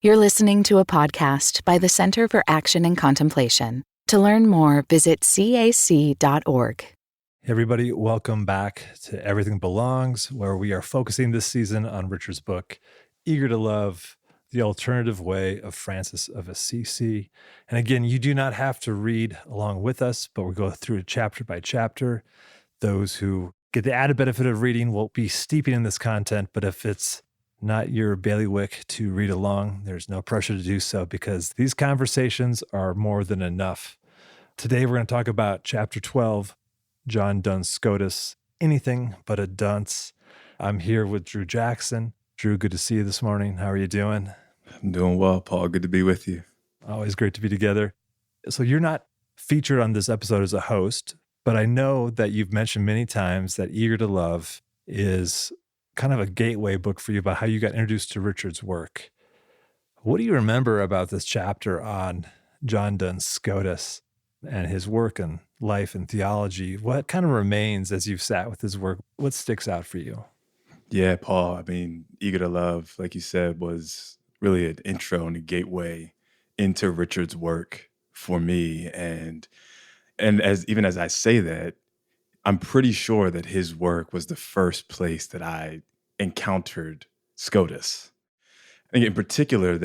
You're listening to a podcast by the Center for Action and Contemplation. To learn more, visit cac.org. Hey everybody, welcome back to Everything Belongs, where we are focusing this season on Richard's book, Eager to Love, The Alternative Way of Francis of Assisi. And again, you do not have to read along with us, but we'll go through it chapter by chapter. Those who get the added benefit of reading will be steeping in this content, but if it's not your bailiwick to read along, there's no pressure to do so because these conversations are more than enough. Today, we're going to talk about chapter 12, John Duns Scotus, Anything But a Dunce. I'm here with Drew Jackson. Drew, good to see you this morning. How are you doing? I'm doing well, Paul. Good to be with you. Always great to be together. So you're not featured on this episode as a host, but I know that you've mentioned many times that Eager to Love is kind of a gateway book for you about how you got introduced to Richard's work. What do you remember about this chapter on John Duns Scotus and his work and life and theology? What kind of remains as you've sat with his work? What sticks out for you? Yeah, Paul, Eager to Love, like you said, was really an intro and a gateway into Richard's work for me. And as I say that, I'm pretty sure that his work was the first place that I encountered Scotus. I think in particular,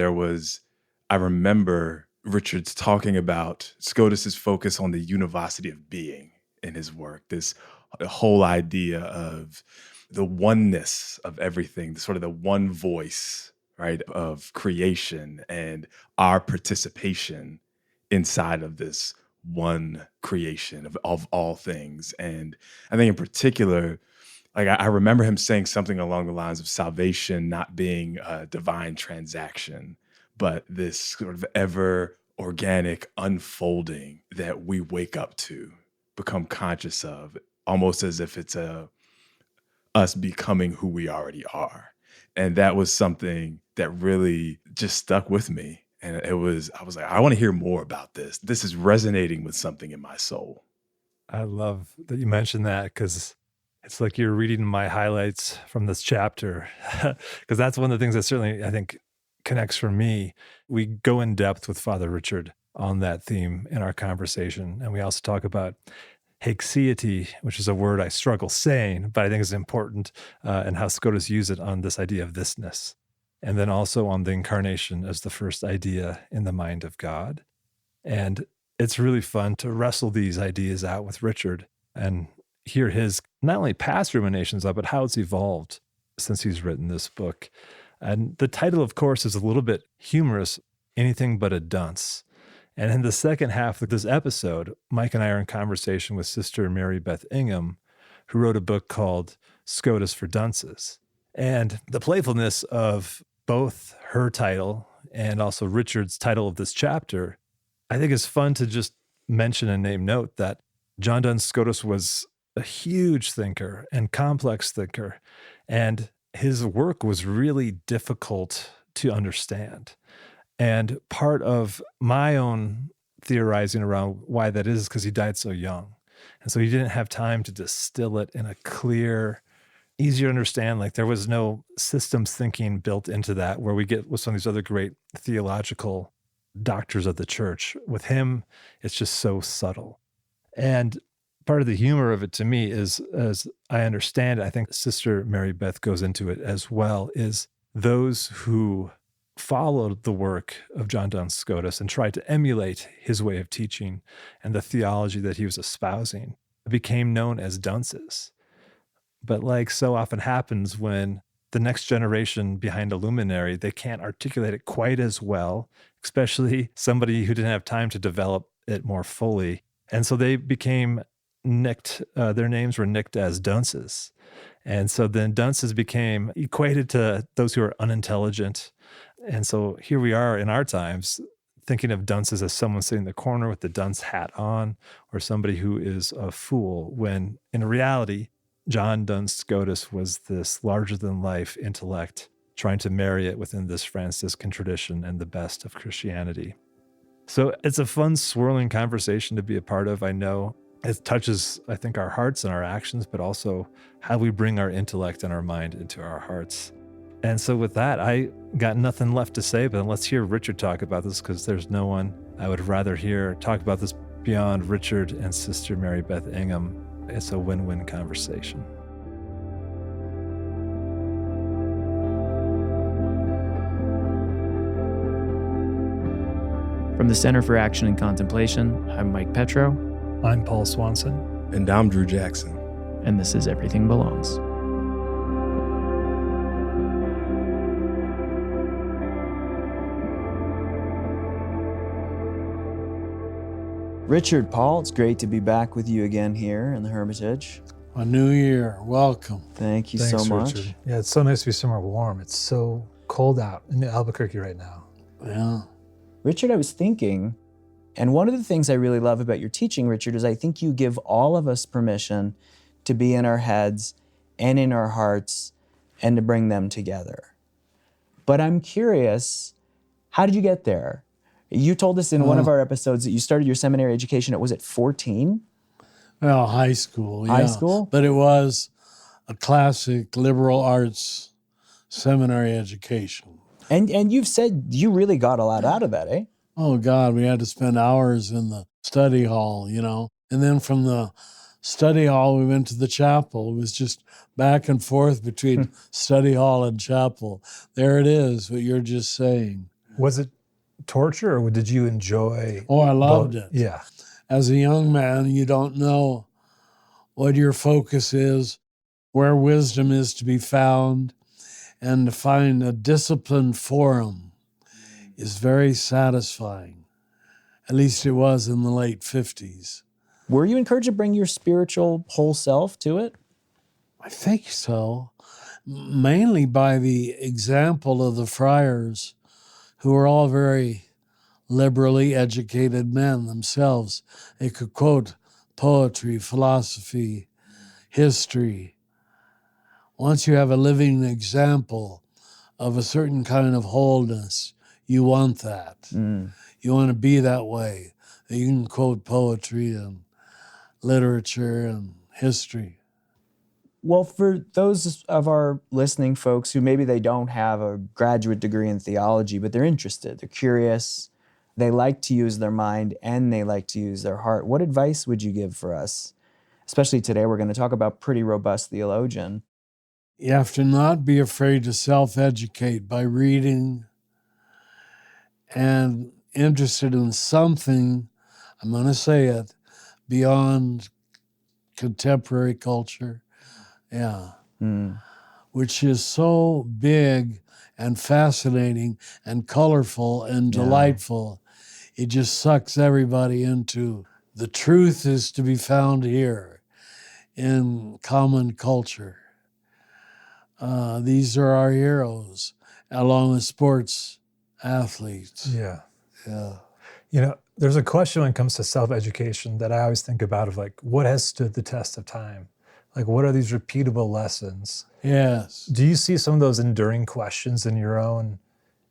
I remember Richard's talking about Scotus's focus on the Univocity of Being in his work, this whole idea of the oneness of everything, sort of the one voice, right, of creation and our participation inside of this one creation of all things. And I think in particular, I remember him saying something along the lines of salvation not being a divine transaction, but this sort of ever organic unfolding that we wake up to, become conscious of, almost as if it's us becoming who we already are. And that was something that really just stuck with me. And I was like, I want to hear more about this. This is resonating with something in my soul. I love that you mentioned that because it's like you're reading my highlights from this chapter, because that's one of the things that certainly I think connects for me. We go in depth with Father Richard on that theme in our conversation. And we also talk about Haeccity, which is a word I struggle saying, but I think is important, and how Scotus used it on this idea of thisness. And then also on the Incarnation as the first idea in the mind of God. And it's really fun to wrestle these ideas out with Richard and hear his not only past ruminations of it, but how it's evolved since he's written this book. And the title, of course, is a little bit humorous, Anything But a Dunce. And in the second half of this episode, Mike and I are in conversation with Sister Mary Beth Ingham, who wrote a book called Scotus for Dunces. And the playfulness of both her title and also Richard's title of this chapter, I think is fun to just mention and name note that John Duns Scotus was a huge thinker and complex thinker, and his work was really difficult to understand. And part of my own theorizing around why that is because he died so young. And so he didn't have time to distill it in a clear, easier to understand. Like there was no systems thinking built into that where we get with some of these other great theological doctors of the church. With him, it's just so subtle. And part of the humor of it to me is, as I understand it, I think Sister Mary Beth goes into it as well, is those who followed the work of John Duns Scotus and tried to emulate his way of teaching and the theology that he was espousing became known as dunces. But like so often happens when the next generation behind a luminary, they can't articulate it quite as well, especially somebody who didn't have time to develop it more fully. And so they became nicked, their names were nicked as dunces. And so then dunces became equated to those who are unintelligent. And so here we are in our times thinking of dunces as someone sitting in the corner with the dunce hat on, or somebody who is a fool, when in reality, John Duns Scotus was this larger-than-life intellect trying to marry it within this Franciscan tradition and the best of Christianity. So it's a fun, swirling conversation to be a part of. I know it touches, I think, our hearts and our actions, but also how we bring our intellect and our mind into our hearts. And so with that, I got nothing left to say, but let's hear Richard talk about this, because there's no one I would rather hear talk about this beyond Richard and Sister Mary Beth Ingham. It's a win-win conversation. From the Center for Action and Contemplation, I'm Mike Petro. I'm Paul Swanson. And I'm Drew Jackson. And this is Everything Belongs. Richard, Paul, it's great to be back with you again here in the Hermitage. A new year. Welcome. Thank you Thanks, so much. Richard. Yeah, it's so nice to be somewhere warm. It's so cold out in Albuquerque right now. Yeah. Richard, I was thinking, and one of the things I really love about your teaching, Richard, is I think you give all of us permission to be in our heads and in our hearts and to bring them together. But I'm curious, how did you get there? You told us in one of our episodes that you started your seminary education at, was it 14? Well, high school. High yeah. school? But it was a classic liberal arts seminary education. And you've said you really got a lot out of that, eh? Oh, God, we had to spend hours in the study hall, you know. And then from the study hall, we went to the chapel. It was just back and forth between study hall and chapel. There it is, what you're just saying. Was it torture, or did you enjoy? Oh, I loved it. Yeah. As a young man, you don't know what your focus is, where wisdom is to be found, and to find a disciplined forum is very satisfying. At least it was in the late 50s. Were you encouraged to bring your spiritual whole self to it? I think so, mainly by the example of the friars, who were all very liberally educated men themselves. They could quote poetry, philosophy, history. Once you have a living example of a certain kind of wholeness, you want that. You want to be that way. You can quote poetry and literature and history. Well, for those of our listening folks who maybe they don't have a graduate degree in theology, but they're interested, they're curious, they like to use their mind and they like to use their heart, what advice would you give for us? Especially today, we're going to talk about pretty robust theologian. You have to not be afraid to self-educate by reading and interested in something, I'm going to say it, beyond contemporary culture. Yeah. Which is so big and fascinating and colorful and delightful. It just sucks everybody into the truth is to be found here in common culture. These are our heroes, along with sports athletes. Yeah. Yeah. You know, there's a question when it comes to self-education that I always think about of like, what has stood the test of time? Like, what are these repeatable lessons? Yes. Do you see some of those enduring questions in your own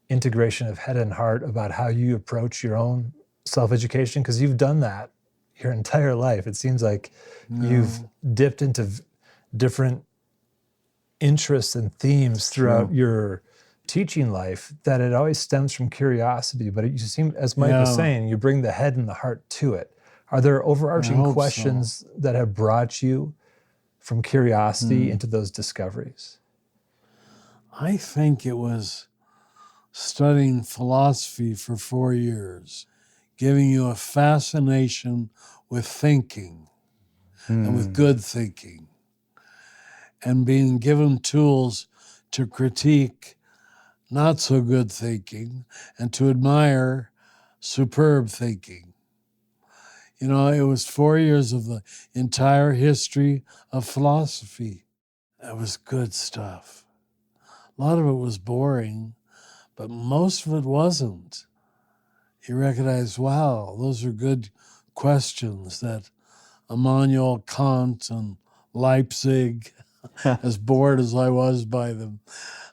integration of head and heart about how you approach your own self-education? Because you've done that your entire life. It seems like you've dipped into different interests and themes throughout your teaching life, that it always stems from curiosity. But you seem, as Mike was saying, you bring the head and the heart to it. Are there overarching questions that have brought you from curiosity into those discoveries? I think it was studying philosophy for 4 years, giving you a fascination with thinking and with good thinking, and being given tools to critique not so good thinking and to admire superb thinking. You know, it was 4 years of the entire history of philosophy. That was good stuff. A lot of it was boring, but most of it wasn't. You recognize, wow, those are good questions that Immanuel Kant and Leipzig, as bored as I was by them,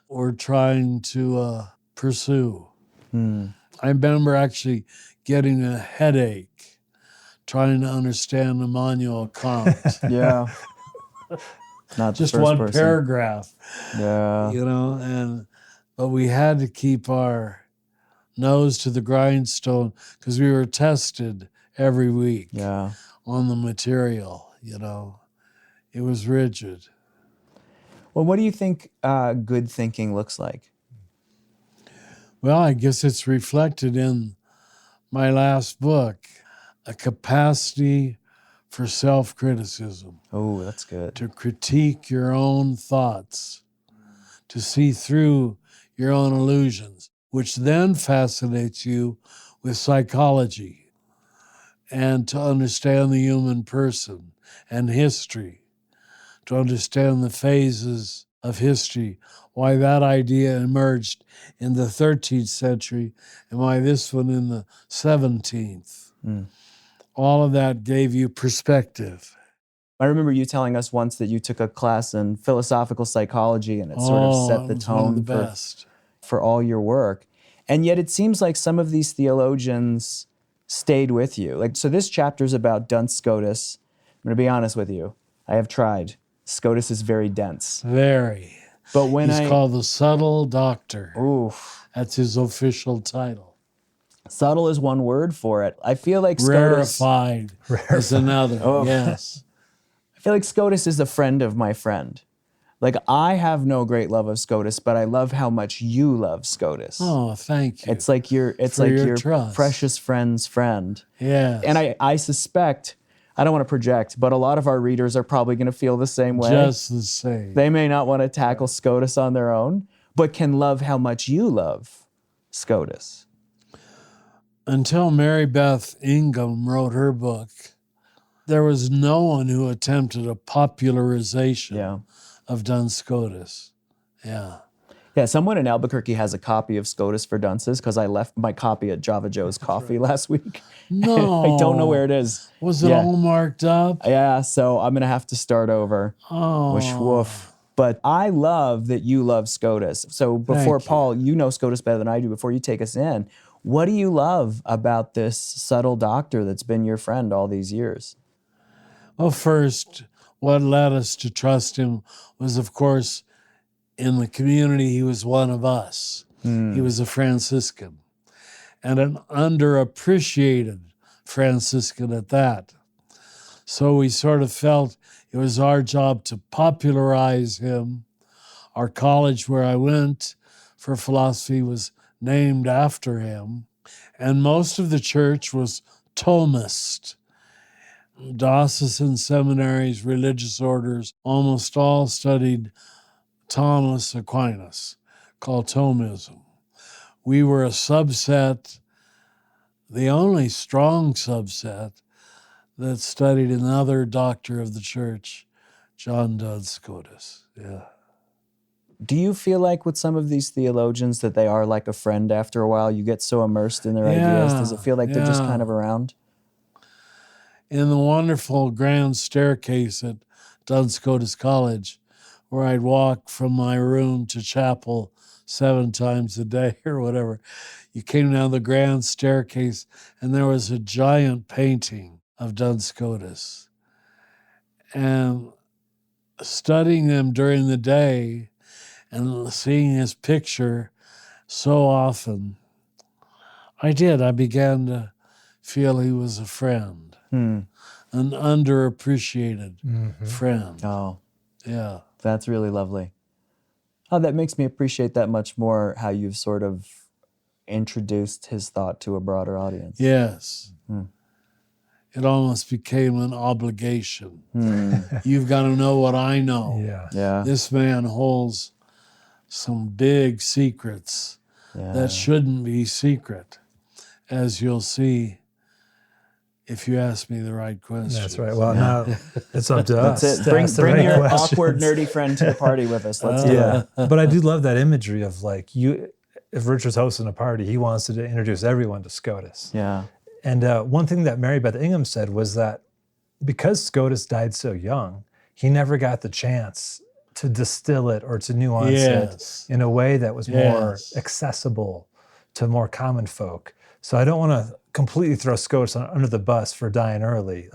were trying to pursue. I remember actually getting a headache trying to understand Immanuel Kant. Yeah. Not Just the first one person. paragraph. Yeah. You know, and but we had to keep our nose to the grindstone because we were tested every week on the material, you know. It was rigid. Well, what do you think good thinking looks like? Well, I guess it's reflected in my last book, a capacity for self-criticism. Oh, that's good. To critique your own thoughts, to see through your own illusions, which then fascinates you with psychology and to understand the human person and history, to understand the phases of history, why that idea emerged in the 13th century and why this one in the 17th. All of that gave you perspective. I remember you telling us once that you took a class in philosophical psychology and it sort of set the tone for all your work. And yet it seems like some of these theologians stayed with you. Like, so this chapter is about Duns Scotus. I'm going to be honest with you. I have tried. Scotus is very dense. Very. But when He's called the subtle doctor. Oof. That's his official title. Subtle is one word for it. I feel like Scotus... Rarefied is another, yes. I feel like Scotus is a friend of my friend. Like, I have no great love of Scotus, but I love how much you love Scotus. Oh, thank you. It's like your precious friend's friend. Yes. And I suspect, I don't want to project, but a lot of our readers are probably going to feel the same way. Just the same. They may not want to tackle Scotus on their own, but can love how much you love Scotus. Until Mary Beth Ingham wrote her book, there was no one who attempted a popularization of Duns Scotus. Yeah. Yeah, someone in Albuquerque has a copy of Scotus for Dunces because I left my copy at Java Joe's Coffee last week. No. I don't know where it is. Was it all marked up? Yeah, so I'm going to have to start over. Oh. Whoosh, woof. But I love that you love Scotus. So before, Paul, you know Scotus better than I do. Before you take us in, what do you love about this subtle doctor that's been your friend all these years? Well, first, what led us to trust him was, of course, in the community, he was one of us. He was a Franciscan, and an underappreciated Franciscan at that. So we sort of felt it was our job to popularize him. Our college where I went for philosophy was named after him, and most of the church was Thomist. Diocesan seminaries, religious orders, almost all studied Thomas Aquinas, called Thomism. We were a subset, the only strong subset, that studied another doctor of the church, John Duns Scotus. Yeah. Do you feel like with some of these theologians that they are like a friend after a while? You get so immersed in their ideas. Does it feel like they're just kind of around? In the wonderful grand staircase at Duns Scotus College, where I'd walk from my room to chapel 7 times a day or whatever, you came down the grand staircase and there was a giant painting of Duns Scotus. And studying them during the day and seeing his picture so often, I began to feel he was a friend. An underappreciated friend. Oh. Yeah. That's really lovely. Oh, that makes me appreciate that much more how you've sort of introduced his thought to a broader audience. Yes. It almost became an obligation. You've got to know what I know. Yeah. This man holds some big secrets that shouldn't be secret, as you'll see if you ask me the right questions. That's right. Well, now it's up to us. That's it. Bring your awkward, nerdy friend to the party with us. Let's do it. But I do love that imagery of like you. If Richard's hosting a party, he wants to introduce everyone to Scotus. Yeah. And one thing that Mary Beth Ingham said was that because Scotus died so young, he never got the chance to distill it or to nuance it in a way that was more accessible to more common folk. So I don't want to completely throw Scotus under the bus for dying early.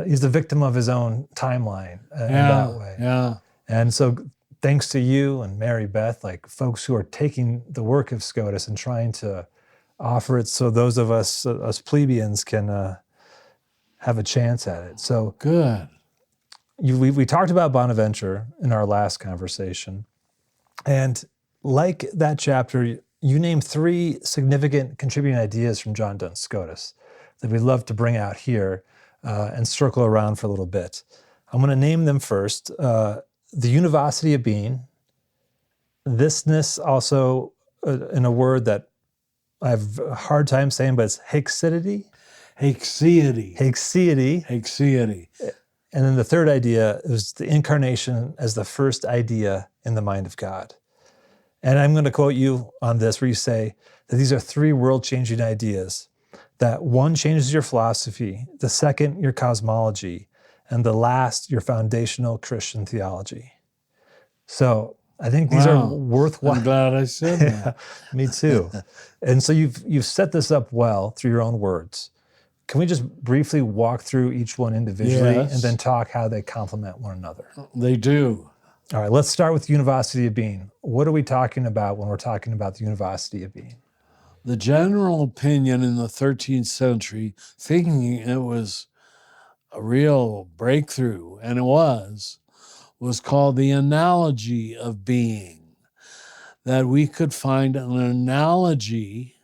He's the victim of his own timeline in that way. Yeah. And so thanks to you and Mary Beth, like folks who are taking the work of Scotus and trying to offer it so those of us plebeians can have a chance at it. So Good. we talked about Bonaventure in our last conversation. And like that chapter, you named 3 significant contributing ideas from John Duns Scotus that we'd love to bring out here and circle around for a little bit. I'm going to name them first. The Univocity of Being, thisness, also in a word that I have a hard time saying, but it's Haeccity. Haeccity. Haeccity. Haeccity. And then the third idea is the Incarnation as the first idea in the mind of God. And I'm going to quote you on this, where you say that these are 3 world-changing ideas, that one changes your philosophy, the second your cosmology, and the last your foundational Christian theology. So I think these are worthwhile. I'm glad I said that. Me too. And so you've set this up well through your own words. Can we just briefly walk through each one individually and then talk how they complement one another? They do. All right, let's start with Univocity of Being. What are we talking about when we're talking about the Univocity of Being? The general opinion in the 13th century, thinking it was a real breakthrough, and it was called the analogy of being, that we could find an analogy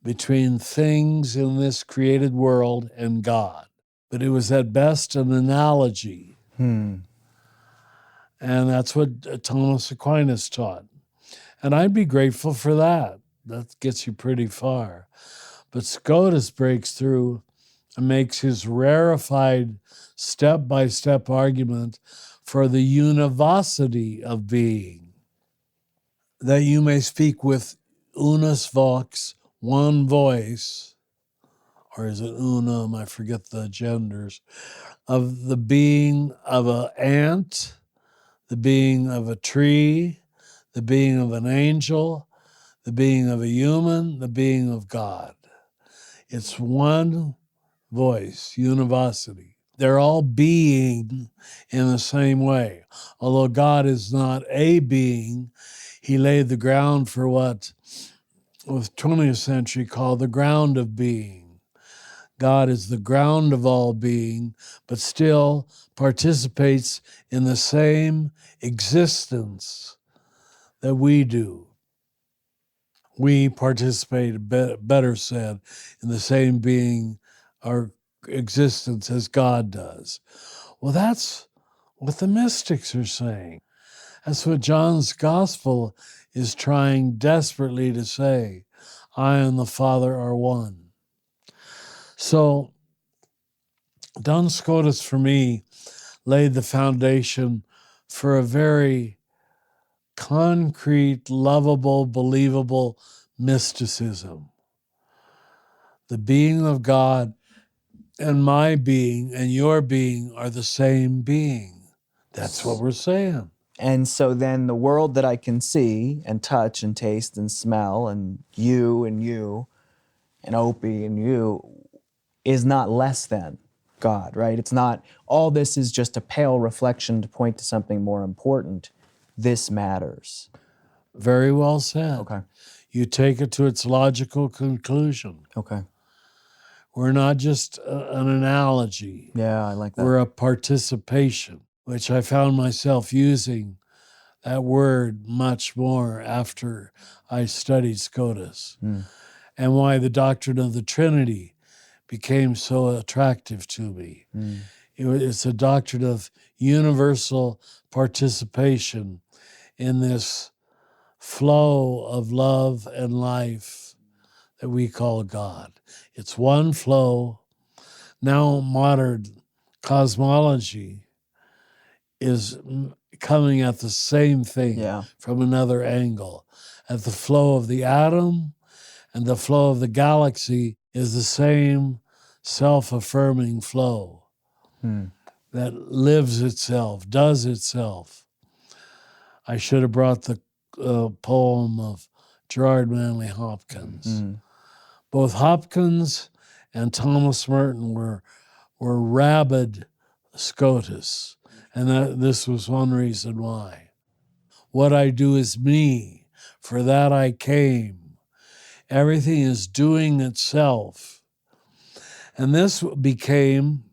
between things in this created world and God. But it was at best an analogy. And that's what Thomas Aquinas taught. And I'd be grateful for that. That gets you pretty far. But Scotus breaks through and makes his rarefied step-by-step argument for the univocity of being, that you may speak with unus vox, one voice, or is it unum, I forget the genders, of the being of an ant, the being of a tree, the being of an angel, the being of a human, the being of God. It's one voice, univocity. They're all being in the same way. Although God is not a being, he laid the ground for what was 20th century called the ground of being. God is the ground of all being, but still participates in the same existence that we do. We participate, better said, in the same being, our existence as God does. Well, that's what the mystics are saying. That's what John's gospel is trying desperately to say. I and the Father are one. So Duns Scotus, for me, laid the foundation for a very concrete, lovable, believable mysticism. The being of God and my being and your being are the same being. That's what we're saying. And so then the world that I can see and touch and taste and smell and you and Opie and you is not less than God, right? It's not, all this is just a pale reflection to point to something more important. This matters. Very well said. Okay. You take it to its logical conclusion. Okay. We're not just an analogy. Yeah, I like that. We're a participation, which I found myself using that word much more after I studied Scotus, and why the doctrine of the Trinity became so attractive to me. It's a doctrine of universal participation in this flow of love and life that we call God. It's one flow. Now modern cosmology is coming at the same thing from another angle. At the flow of the atom and the flow of the galaxy is the same self-affirming flow that lives itself, does itself. I should have brought the poem of Gerard Manley Hopkins. Both Hopkins and Thomas Merton were rabid Scotus, and this was one reason why. What I do is me. For that I came. Everything is doing itself. And this became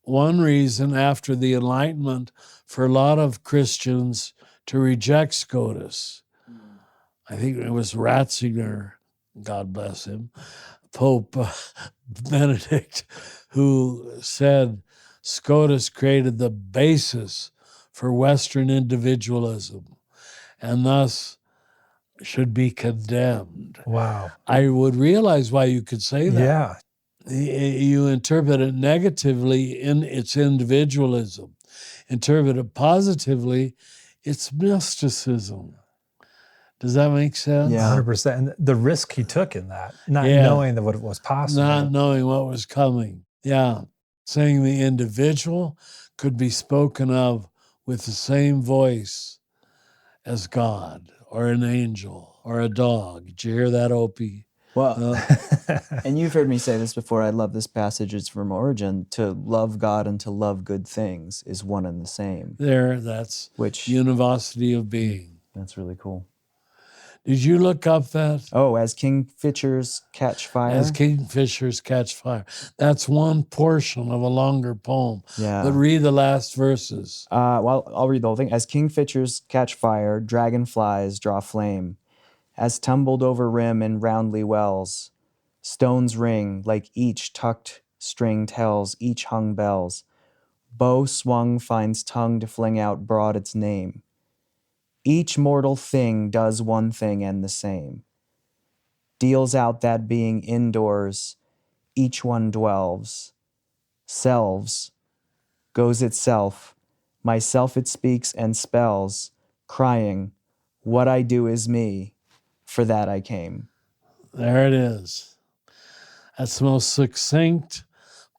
one reason after the Enlightenment for a lot of Christians to reject Scotus. I think it was Ratzinger, God bless him, Pope Benedict, who said Scotus created the basis for Western individualism and thus should be condemned. Wow. I would realize why you could say that. Yeah. You interpret it negatively in its individualism. Interpret it positively, it's mysticism. Does that make sense? Yeah. 100%. And the risk he took in that, not Yeah. knowing that what was possible. Not knowing what was coming. Yeah. Saying the individual could be spoken of with the same voice as God or an angel or a dog. Did you hear that, Opie? Well, and you've heard me say this before, I love this passage, it's from Origen, to love God and to love good things is one and the same. That's Which, Univocity of Being. that's really cool. Did you look up that? Oh, as kingfishers catch fire? As kingfishers catch fire. That's one portion of a longer poem. Yeah. But read the last verses. Well, I'll read the whole thing. As kingfishers catch fire, dragonflies draw flame. As tumbled over rim in roundly wells, stones ring like each tucked string tells, each hung bells. Bow swung finds tongue to fling out broad its name. Each mortal thing does one thing and the same. Deals out that being indoors, each one dwells. Selves, goes itself, myself it speaks and spells, crying, what I do is me, for that I came. There it is. That's the most succinct,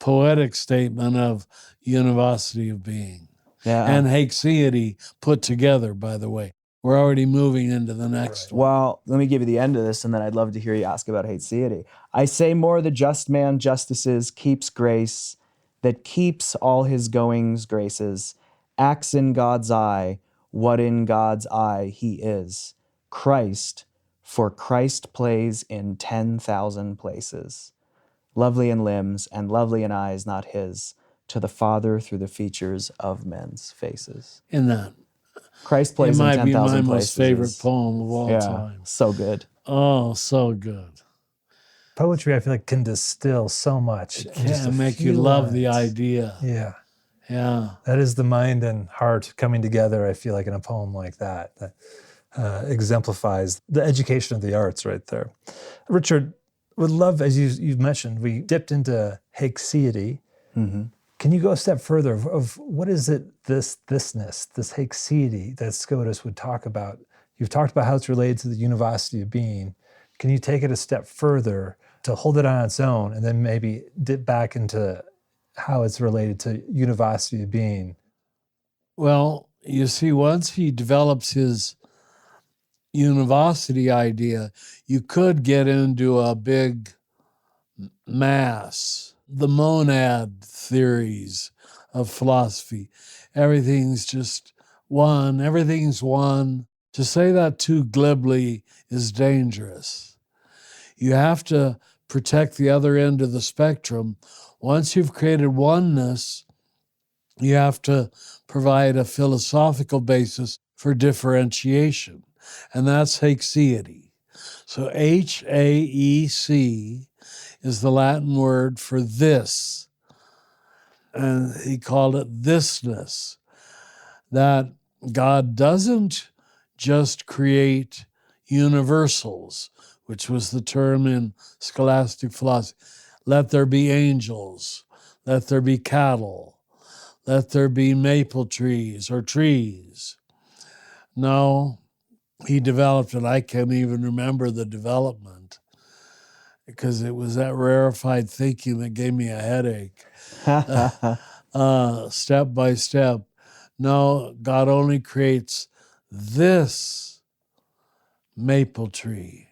poetic statement of Univocity of Being. Yeah. And Haeccity put together, by the way. We're already moving into the next one. Well, let me give you the end of this, and then I'd love to hear you ask about Haeccity. I say more, the just man justices keeps grace, that keeps all his goings graces, acts in God's eye, what in God's eye he is. Christ, for Christ plays in 10,000 places. Lovely in limbs and lovely in eyes not his, to the Father through the features of men's faces. In that. Christ plays It in might be 10,000 my places. most favorite poem of all time. So good. Oh, so good. Poetry, I feel like, can distill so much. in just a And make few you love the lines. idea. Yeah. Yeah. That is the mind and heart coming together, I feel like, in a poem like that. That exemplifies the education of the arts right there. Richard, would love, as you've mentioned, we dipped into Haeccity. Mm-hmm. Can you go a step further of what is it, thisness, this Haeccity that Scotus would talk about? You've talked about how it's related to the Univocity of Being. Can you take it a step further to hold it on its own and then maybe dip back into how it's related to Univocity of Being? Well, you see, once he develops his Univocity idea, you could get into a big mass, the monad theories of philosophy. Everything's just one, everything's one. To say that too glibly is dangerous. You have to protect the other end of the spectrum. Once you've created oneness, you have to provide a philosophical basis for differentiation, and that's Haeccity. So Haec is the Latin word for this, and he called it thisness, that God doesn't just create universals, which was the term in scholastic philosophy. Let there be angels, let there be cattle, let there be maple trees or trees. No, he developed it. I can't even remember the development because it was that rarefied thinking that gave me a headache. Step by step. No, God only creates this maple tree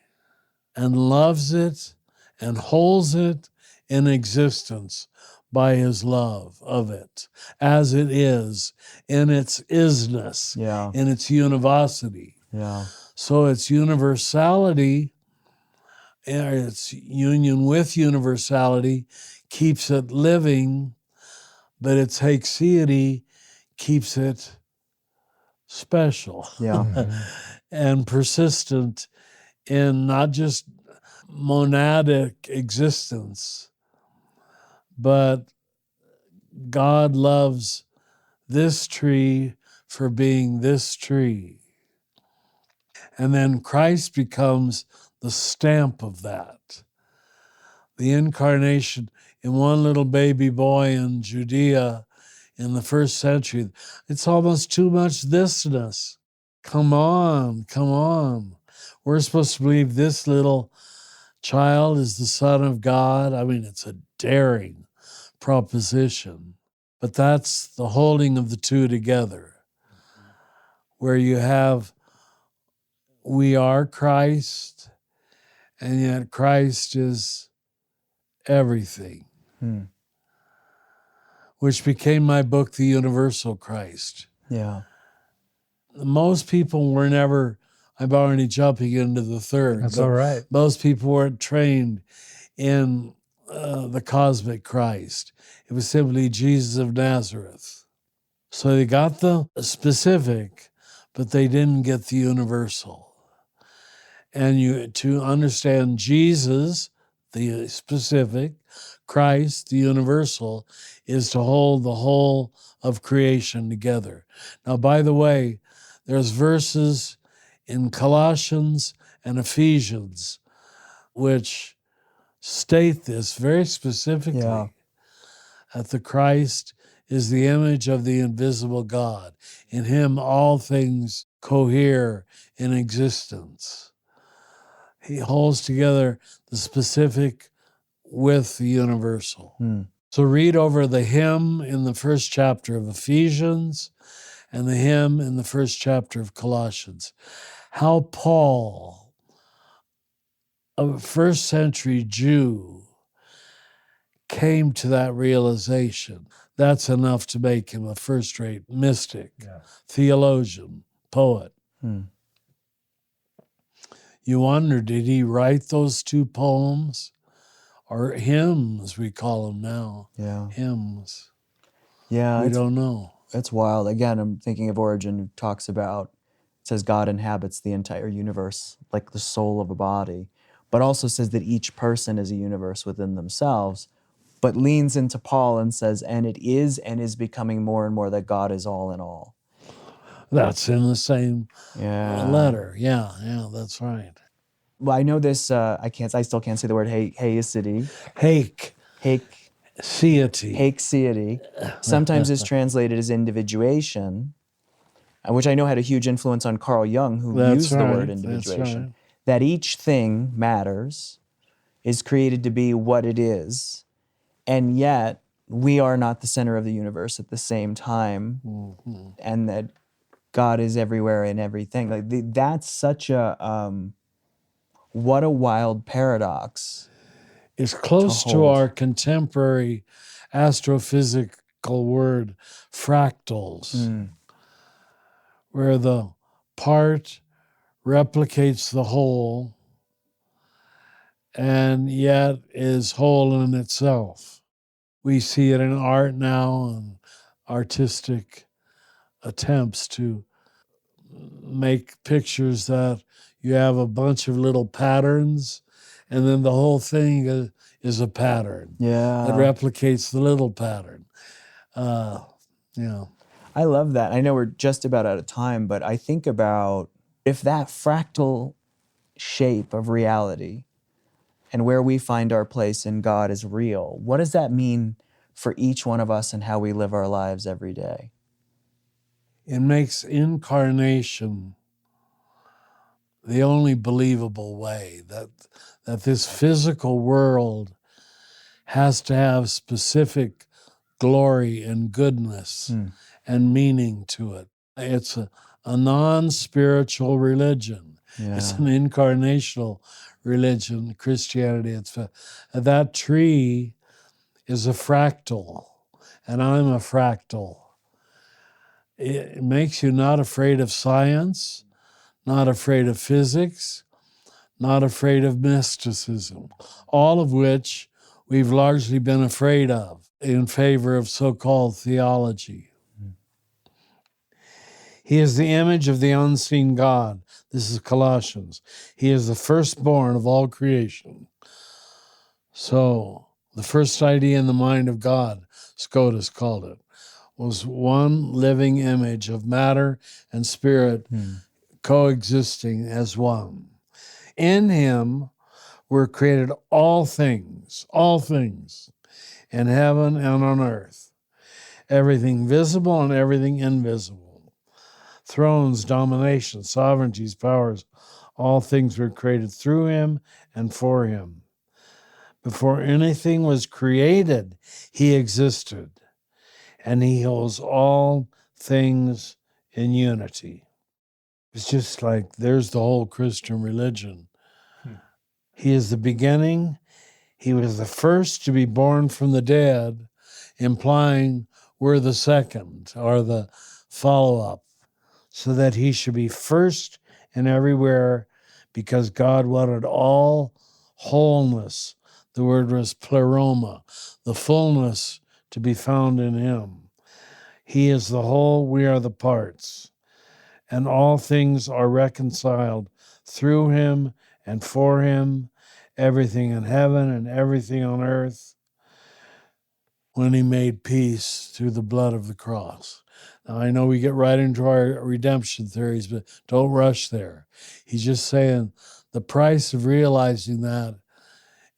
and loves it and holds it in existence, by his love of it, as it is, in its isness, Yeah. in its univocity. Yeah. So its universality, and its union with universality, keeps it living, but its haeccity keeps it special Yeah. and persistent in not just monadic existence, but God loves this tree for being this tree. And then Christ becomes the stamp of that. The incarnation in one little baby boy in Judea in the first century, it's almost too much thisness. Come on, come on. We're supposed to believe this little child is the Son of God. I mean, it's a daring proposition, but that's the holding of the two together, where you have, we are Christ, and yet Christ is everything, which became my book, The Universal Christ. Yeah. Most people were never, I'm already jumping into the third. That's but all right. Most people weren't trained in the cosmic Christ. It was simply Jesus of Nazareth. So they got the specific, but they didn't get the universal. And to understand Jesus, the specific, Christ, the universal, is to hold the whole of creation together. Now, by the way, there's verses in Colossians and Ephesians which state this very specifically, Yeah. that the Christ is the image of the invisible God. In him all things cohere in existence. He holds together the specific with the universal. So read over the hymn in the first chapter of Ephesians and the hymn in the first chapter of Colossians. How Paul, a first century Jew, came to that realization. That's enough to make him a first-rate mystic, theologian, poet. You wonder, did he write those two poems? Or hymns, we call them now. Yeah. Hymns. Yeah. We don't know. It's wild. Again, I'm thinking of Origen, who talks about, it says God inhabits the entire universe like the soul of a body, but also says that each person is a universe within themselves, but leans into Paul and says, and it is and is becoming more and more that God is all in all. That's in the same Yeah. letter. Yeah, that's right. Well, I know this, I still can't say the word Haeccity. Haeccity. Haeccity. Sometimes is translated as individuation, which I know had a huge influence on Carl Jung, who used the word individuation. Right. That each thing matters, is created to be what it is, and yet we are not the center of the universe at the same time, and that God is everywhere in everything. Like that's such a what a wild paradox. It's close to our contemporary astrophysical word fractals, where the part replicates the whole and yet is whole in itself. We see it in art now and artistic attempts to make pictures that you have a bunch of little patterns and then the whole thing is a pattern that replicates the little pattern. I love that. I know we're just about out of time, but I think about if that fractal shape of reality and where we find our place in God is real, what does that mean for each one of us and how we live our lives every day? It makes incarnation the only believable way, that this physical world has to have specific glory and goodness and meaning to it. It's a non-spiritual religion. Yeah. It's an incarnational religion, Christianity. That tree is a fractal, and I'm a fractal. It makes you not afraid of science, not afraid of physics, not afraid of mysticism, all of which we've largely been afraid of in favor of so-called theology. He is the image of the unseen God. This is Colossians. He is the firstborn of all creation. So the first idea in the mind of God, Scotus called it, was one living image of matter and spirit coexisting as one. In him were created all things, in heaven and on earth, everything visible and everything invisible. Thrones, dominations, sovereignties, powers, all things were created through him and for him. Before anything was created, he existed, and he holds all things in unity. It's just like there's the whole Christian religion. He is the beginning. He was the first to be born from the dead, implying we're the second or the follow-up, so that he should be first and everywhere, because God wanted all wholeness. The word was pleroma, the fullness to be found in him. He is the whole, we are the parts. And all things are reconciled through him and for him, everything in heaven and everything on earth, when he made peace through the blood of the cross. Now, I know we get right into our redemption theories, but don't rush there. He's just saying the price of realizing that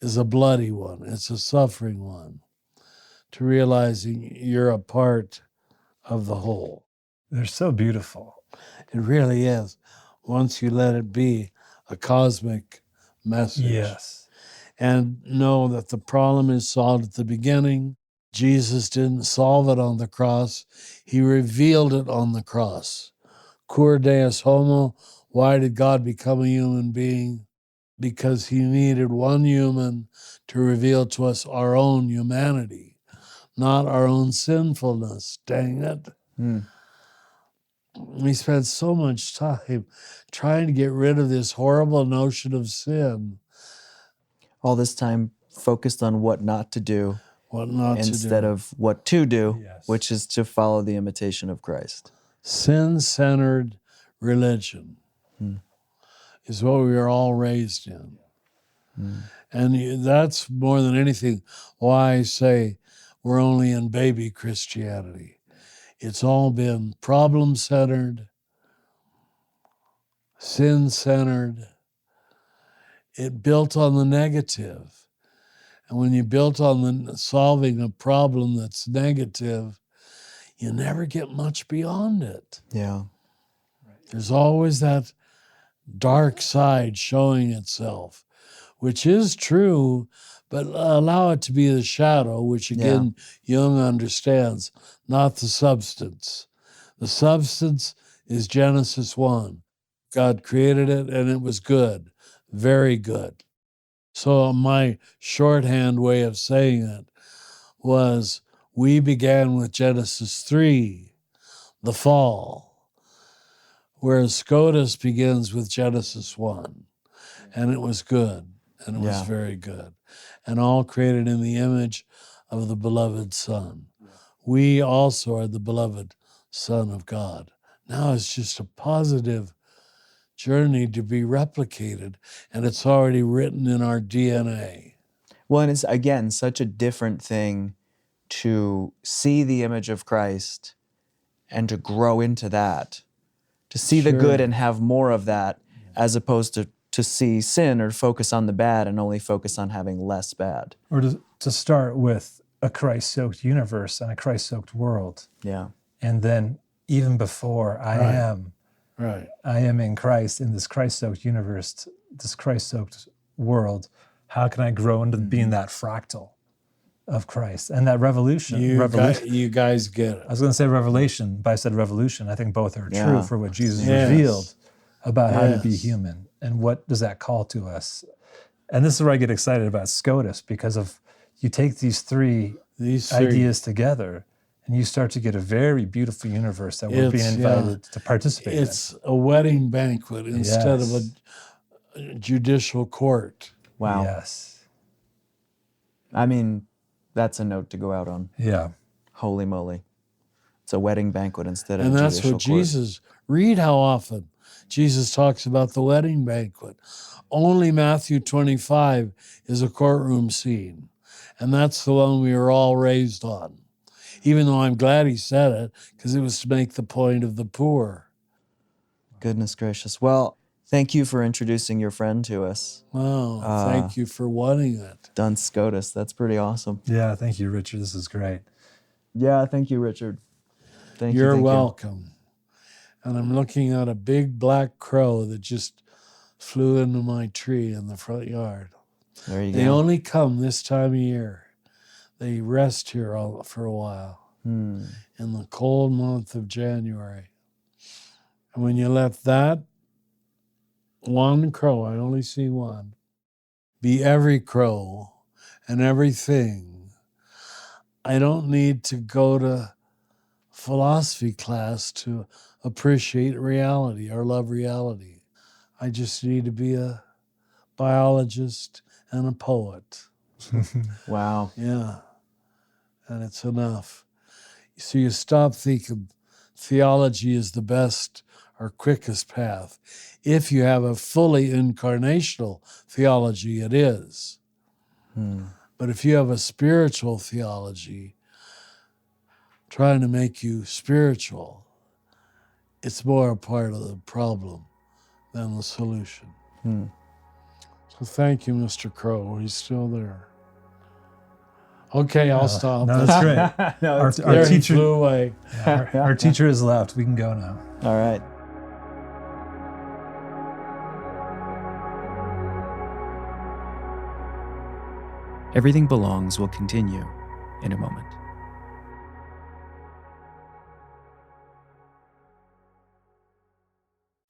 is a bloody one. It's a suffering one, to realizing you're a part of the whole. They're so beautiful. It really is, once you let it be a cosmic message. Yes. And know that the problem is solved at the beginning. Jesus didn't solve it on the cross. He revealed it on the cross. Cur Deus homo, why did God become a human being? Because he needed one human to reveal to us our own humanity, not our own sinfulness, dang it. We spent so much time trying to get rid of this horrible notion of sin. All this time focused on what not to do What not instead to do. of what to do, Yes. which is to follow the imitation of Christ. Sin-centered religion is what we are all raised in. And that's more than anything why I say we're only in baby Christianity. It's all been problem-centered, sin-centered. It built on the negative. And when you built on the solving a problem that's negative, you never get much beyond it. Yeah. There's always that dark side showing itself, which is true, but allow it to be the shadow, which again, Jung understands, not the substance. The substance is Genesis 1. God created it and it was good, very good. So my shorthand way of saying it was, we began with Genesis 3, the fall, whereas Scotus begins with Genesis 1, and it was good, and it was very good, and all created in the image of the beloved Son. We also are the beloved Son of God. Now it's just a positive journey to be replicated, and it's already written in our DNA. Well, and it's, again, such a different thing to see the image of Christ and to grow into that, to see the good and have more of that, as opposed to see sin or focus on the bad and only focus on having less bad. Or to start with a Christ-soaked universe and a Christ-soaked world. Yeah. And then even before I am in Christ, in this Christ-soaked universe, this Christ-soaked world, how can I grow into being that fractal of Christ? And that revolution. You guys get it. I was going to say revelation, but I said revolution. I think both are true for what Jesus revealed about how to be human. And what does that call to us? And this is where I get excited about Scotus, because of you take these three These three, ideas together, and you start to get a very beautiful universe that we're being invited to participate in. It's a wedding banquet instead of a judicial court. Wow. Yes. I mean, that's a note to go out on. Yeah. Holy moly. It's a wedding banquet instead of And a that's judicial what court. Jesus, read how often Jesus talks about the wedding banquet. Only Matthew 25 is a courtroom scene. And that's the one we were all raised on. Even though I'm glad he said it, because it was to make the point of the poor. Goodness gracious. Well, thank you for introducing your friend to us. Oh, thank you for wanting it. Duns Scotus. That's pretty awesome. Yeah, thank you, Richard. This is great. Yeah, thank you, Richard. Thank you. You're welcome. And I'm looking at a big black crow that just flew into my tree in the front yard. There you They go. only come this time of year. They rest here for a while in the cold month of January. And when you let that one crow, I only see one, be every crow and everything, I don't need to go to philosophy class to appreciate reality or love reality. I just need to be a biologist and a poet. Wow. Yeah. And it's enough. So you stop thinking theology is the best or quickest path. If you have a fully incarnational theology, it is. But if you have a spiritual theology trying to make you spiritual, it's more a part of the problem than the solution. So thank you, Mr. Crow. He's still there. Okay, I'll stop. No, that's great. No, our it's our There he teacher, flew away. our teacher has left. We can go now. All right. Everything Belongs will continue in a moment.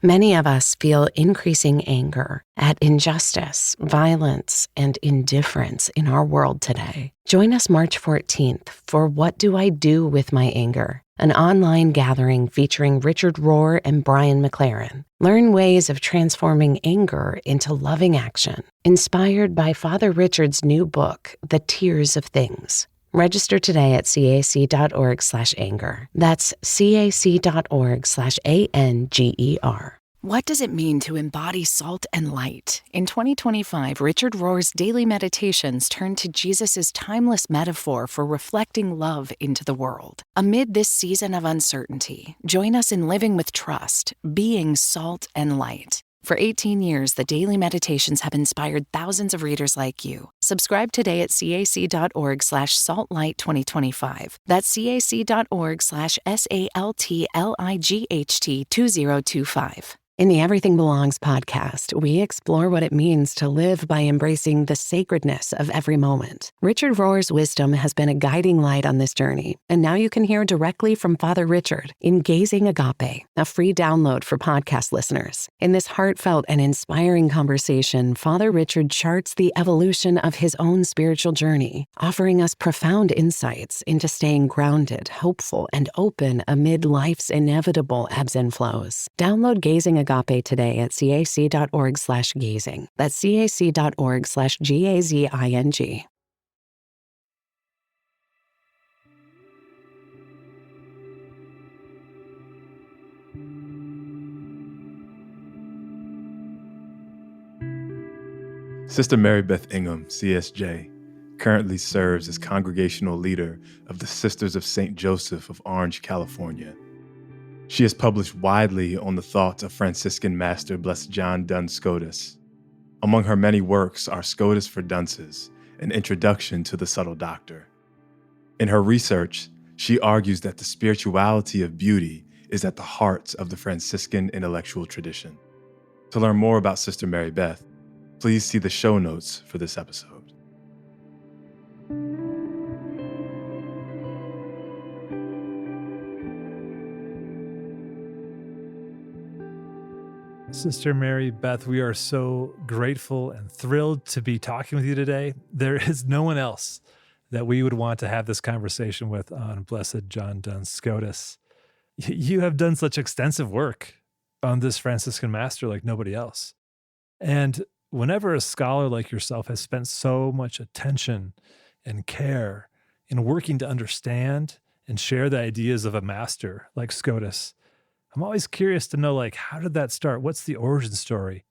Many of us feel increasing anger at injustice, violence, and indifference in our world today. Join us March 14th for What Do I Do With My Anger? An online gathering featuring Richard Rohr and Brian McLaren. Learn ways of transforming anger into loving action. Inspired by Father Richard's new book, The Tears of Things. Register today at cac.org/anger. That's cac.org/ANGER. What does it mean to embody salt and light? In 2025, Richard Rohr's daily meditations turn to Jesus' timeless metaphor for reflecting love into the world. Amid this season of uncertainty, join us in living with trust, being salt and light. For 18 years, the daily meditations have inspired thousands of readers like you. Subscribe today at cac.org/saltlight2025. That's cac.org/SALTLIGHT2025. In the Everything Belongs podcast, we explore what it means to live by embracing the sacredness of every moment. Richard Rohr's wisdom has been a guiding light on this journey, and now you can hear directly from Father Richard in Gazing Agape, a free download for podcast listeners. In this heartfelt and inspiring conversation, Father Richard charts the evolution of his own spiritual journey, offering us profound insights into staying grounded, hopeful, and open amid life's inevitable ebbs and flows. Download Gazing Agape today at cac.org/gazing. That's cac.org/gazing. Sister Mary Beth Ingham, CSJ, currently serves as Congregational Leader of the Sisters of St. Joseph of Orange, California. She has published widely on the thoughts of Franciscan Master Blessed John Duns Scotus. Among her many works are Scotus for Dunces, an introduction to the subtle doctor. In her research, she argues that the spirituality of beauty is at the heart of the Franciscan intellectual tradition. To learn more about Sister Mary Beth, please see the show notes for this episode. Sister Mary Beth, we are so grateful and thrilled to be talking with you today. There is no one else that we would want to have this conversation with on Blessed John Duns Scotus. You have done such extensive work on this Franciscan master like nobody else. And whenever a scholar like yourself has spent so much attention and care in working to understand and share the ideas of a master like Scotus, I'm always curious to know, like, how did that start? What's the origin story?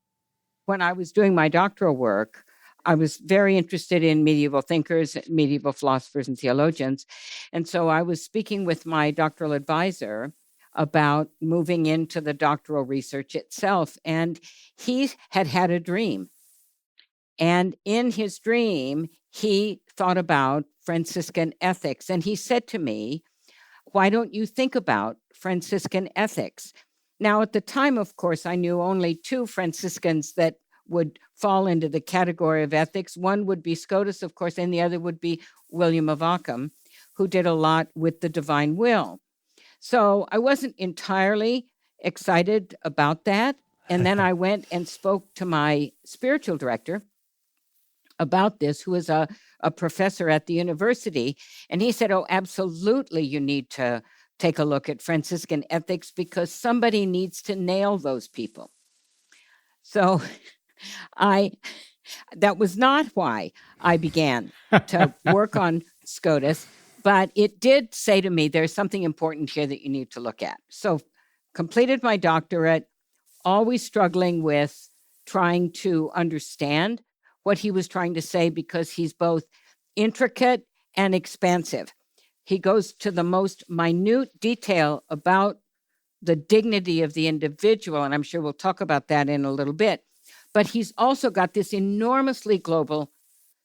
When I was doing my doctoral work, I was very interested in medieval thinkers, medieval philosophers and theologians. And so I was speaking with my doctoral advisor about moving into the doctoral research itself. And he had had a dream. And in his dream, he thought about Franciscan ethics. And he said to me, why don't you think about Franciscan ethics? Now, at the time, of course, I knew only two Franciscans that would fall into the category of ethics. One would be Scotus, of course, and the other would be William of Ockham, who did a lot with the divine will. So I wasn't entirely excited about that. And then I went and spoke to my spiritual director about this, who is a professor at the university. And he said, oh, absolutely, you need to take a look at Franciscan ethics because somebody needs to nail those people. So that was not why I began to work on Scotus, but it did say to me, there's something important here that you need to look at. So completed my doctorate, always struggling with trying to understand what he was trying to say because he's both intricate and expansive. He goes to the most minute detail about the dignity of the individual, and I'm sure we'll talk about that in a little bit. But he's also got this enormously global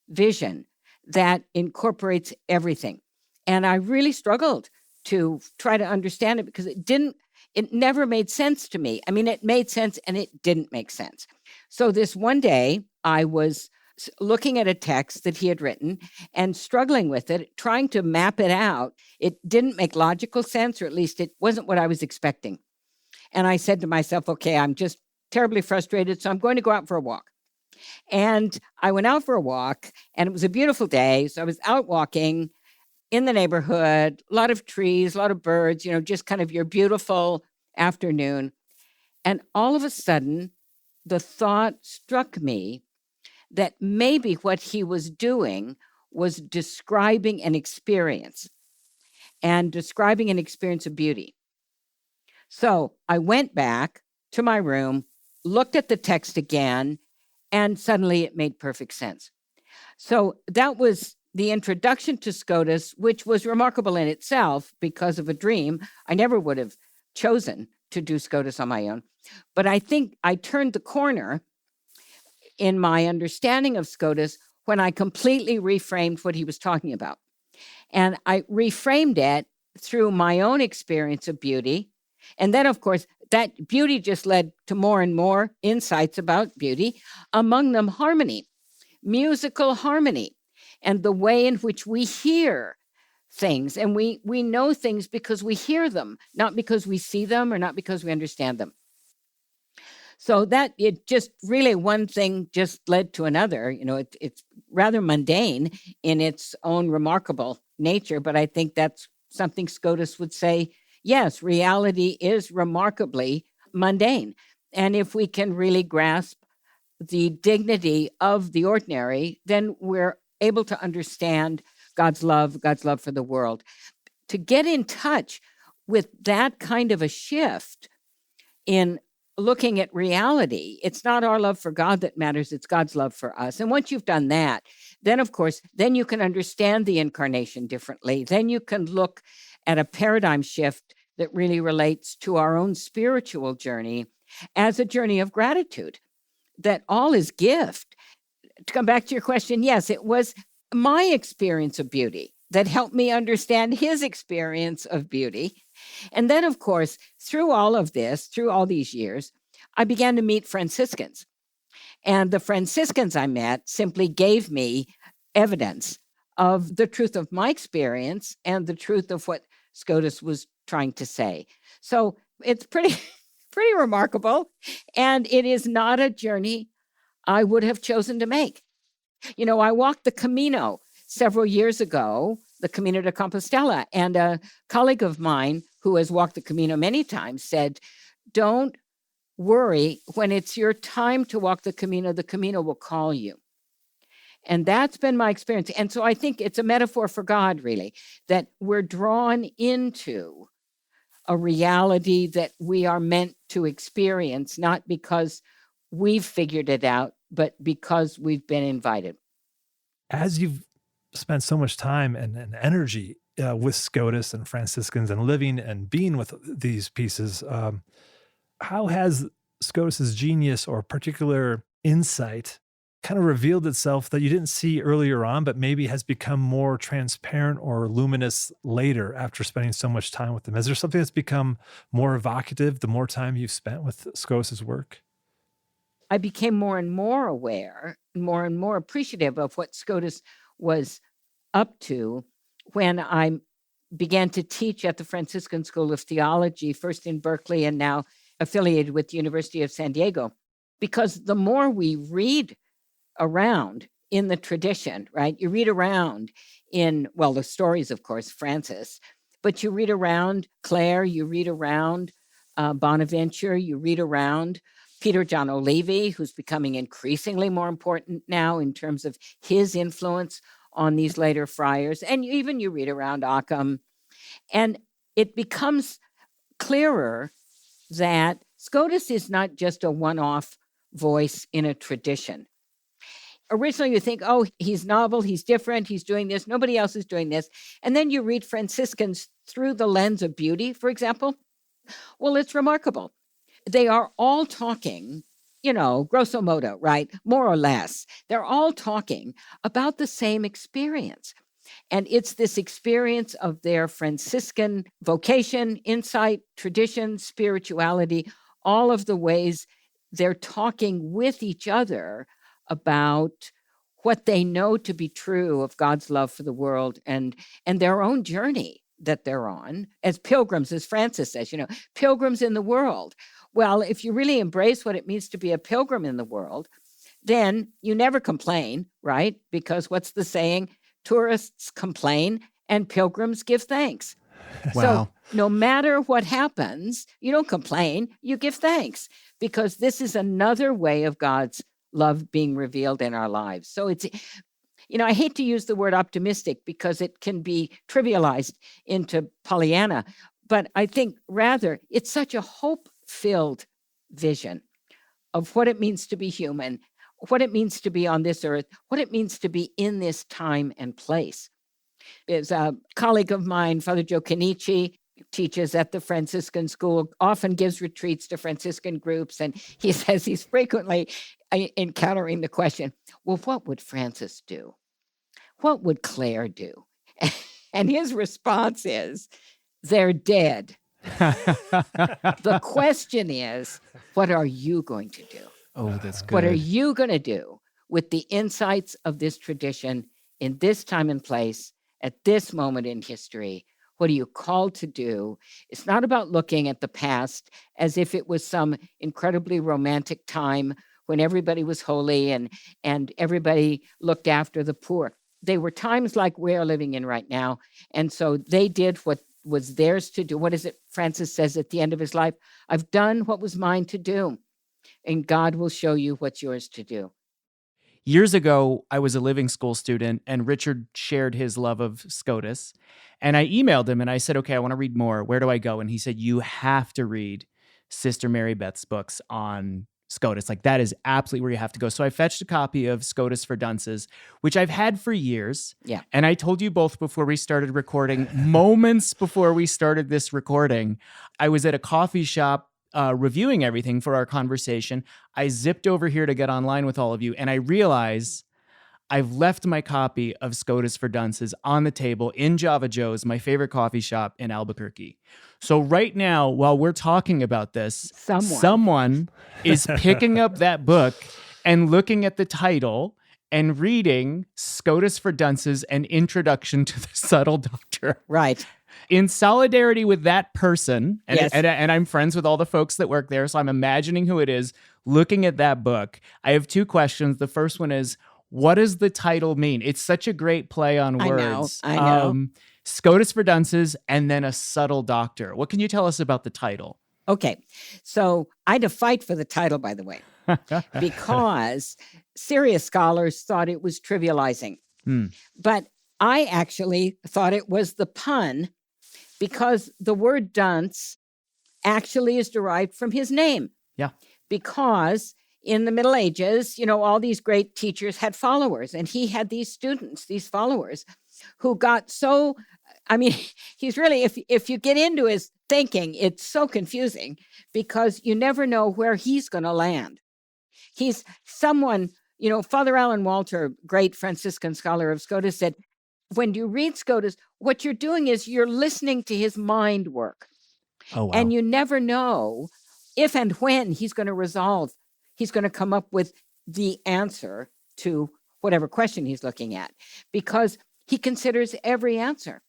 vision that incorporates everything. And I really struggled to try to understand it because it never made sense to me. I mean, it made sense and it didn't make sense. So this one day, I was looking at a text that he had written and struggling with it, trying to map it out. It didn't make logical sense, or at least it wasn't what I was expecting. And I said to myself, okay, I'm just terribly frustrated, so I'm going to go out for a walk. And I went out for a walk, and it was a beautiful day. So I was out walking in the neighborhood, a lot of trees, a lot of birds, just kind of your beautiful afternoon. And all of a sudden, the thought struck me that maybe what he was doing was describing an experience and describing an experience of beauty. So I went back to my room, looked at the text again, and suddenly it made perfect sense. So that was the introduction to Scotus, which was remarkable in itself because of a dream. I never would have chosen to do Scotus on my own. But I think I turned the corner in my understanding of Scotus when I completely reframed what he was talking about. And I reframed it through my own experience of beauty. And then, of course, that beauty just led to more and more insights about beauty, among them harmony, musical harmony, and the way in which we hear things. And we know things because we hear them, not because we see them or not because we understand them. So that it just really one thing just led to another. It's rather mundane in its own remarkable nature, but I think that's something Scotus would say. Yes, reality is remarkably mundane. And if we can really grasp the dignity of the ordinary, then we're able to understand God's love for the world. To get in touch with that kind of a shift in looking at reality, it's not our love for God that matters, it's God's love for us. And once you've done that, then of course, then you can understand the Incarnation differently. Then you can look at a paradigm shift that really relates to our own spiritual journey as a journey of gratitude, that all is gift. To come back to your question, yes, it was my experience of beauty that helped me understand his experience of beauty. And then, of course, through all of this, through all these years, I began to meet Franciscans. And the Franciscans I met simply gave me evidence of the truth of my experience and the truth of what Scotus was trying to say. So it's pretty remarkable. And it is not a journey I would have chosen to make. I walked the Camino several years ago, the Camino de Compostela, and a colleague of mine who has walked the Camino many times said, don't worry, when it's your time to walk the Camino will call you. And that's been my experience. And so I think it's a metaphor for God, really, that we're drawn into a reality that we are meant to experience, not because we've figured it out, but because we've been invited. As you've spent so much time and energy with Scotus and Franciscans and living and being with these pieces, how has Scotus's genius or particular insight kind of revealed itself that you didn't see earlier on, but maybe has become more transparent or luminous later after spending so much time with them? Is there something that's become more evocative the more time you've spent with Scotus's work? I became more and more aware, more and more appreciative of what Scotus was up to when I began to teach at the Franciscan School of Theology, first in Berkeley and now affiliated with the University of San Diego. Because the more we read around in the tradition, right? You read around in, well, the stories, of course, Francis, but you read around Clare, you read around Bonaventure, you read around Peter John O'Leary, who's becoming increasingly more important now in terms of his influence on these later friars. And even you read around Occam. And it becomes clearer that Scotus is not just a one-off voice in a tradition. Originally, you think, oh, he's novel, he's different, he's doing this, nobody else is doing this. And then you read Franciscans through the lens of beauty, for example. Well, it's remarkable. They are all talking, grosso modo, right? More or less. They're all talking about the same experience. And it's this experience of their Franciscan vocation, insight, tradition, spirituality, all of the ways they're talking with each other about what they know to be true of God's love for the world and their own journey that they're on as pilgrims, as Francis says, pilgrims in the world. Well, if you really embrace what it means to be a pilgrim in the world, then you never complain, right? Because what's the saying? Tourists complain and pilgrims give thanks. Wow. So no matter what happens, you don't complain, you give thanks, because this is another way of God's love being revealed in our lives. So it's, I hate to use the word optimistic because it can be trivialized into Pollyanna, but I think rather it's such a hope-filled vision of what it means to be human, what it means to be on this earth, what it means to be in this time and place. There's a colleague of mine, Father Joe Canici, teaches at the Franciscan school, often gives retreats to Franciscan groups, and he says he's frequently encountering the question, well, what would Francis do? What would Clare do? And his response is, they're dead. The question is, what are you going to do? Oh, that's good. What are you going to do with the insights of this tradition in this time and place, at this moment in history? What are you called to do? It's not about looking at the past as if it was some incredibly romantic time when everybody was holy and everybody looked after the poor. They were times like we're living in right now. And so they did what was theirs to do. What is it Francis says at the end of his life? I've done what was mine to do, and God will show you what's yours to do. Years ago, I was a living school student, and Richard shared his love of Scotus. And I emailed him, and I said, okay, I want to read more. Where do I go? And he said, you have to read Sister Mary Beth's books on Scotus. Like, that is absolutely where you have to go. So I fetched a copy of Scotus for Dunces, which I've had for years. Yeah. And I told you both before we started recording, moments before we started this recording, I was at a coffee shop reviewing everything for our conversation. I zipped over here to get online with all of you, and I realize I've left my copy of Scotus for Dunces on the table in Java Joe's, my favorite coffee shop in Albuquerque. So right now, while we're talking about this, someone is picking up that book and looking at the title and reading Scotus for Dunces, An Introduction to the Subtle Doctrine. Right. In solidarity with that person, and, Yes. and I'm friends with all the folks that work there, so I'm imagining who it is looking at that book. I have two questions. The first one is, What does the title mean? It's such a great play on words. I know. Scotus for Dunces and then a subtle doctor. What can you tell us about the title? Okay. So I had to fight for the title, by the way, because serious scholars thought it was trivializing. But I actually thought it was the pun, because the word dunce actually is derived from his name. Yeah. Because in the Middle Ages, all these great teachers had followers, and he had these students, these followers, who got so, he's really, if you get into his thinking, it's so confusing because you never know where he's going to land. He's someone, Father Alan Walter, great Franciscan scholar of Scotus, said, when you read Scotus, what you're doing is you're listening to his mind work. Oh, wow. And you never know if and when he's going to come up with the answer to whatever question he's looking at, because he considers every answer,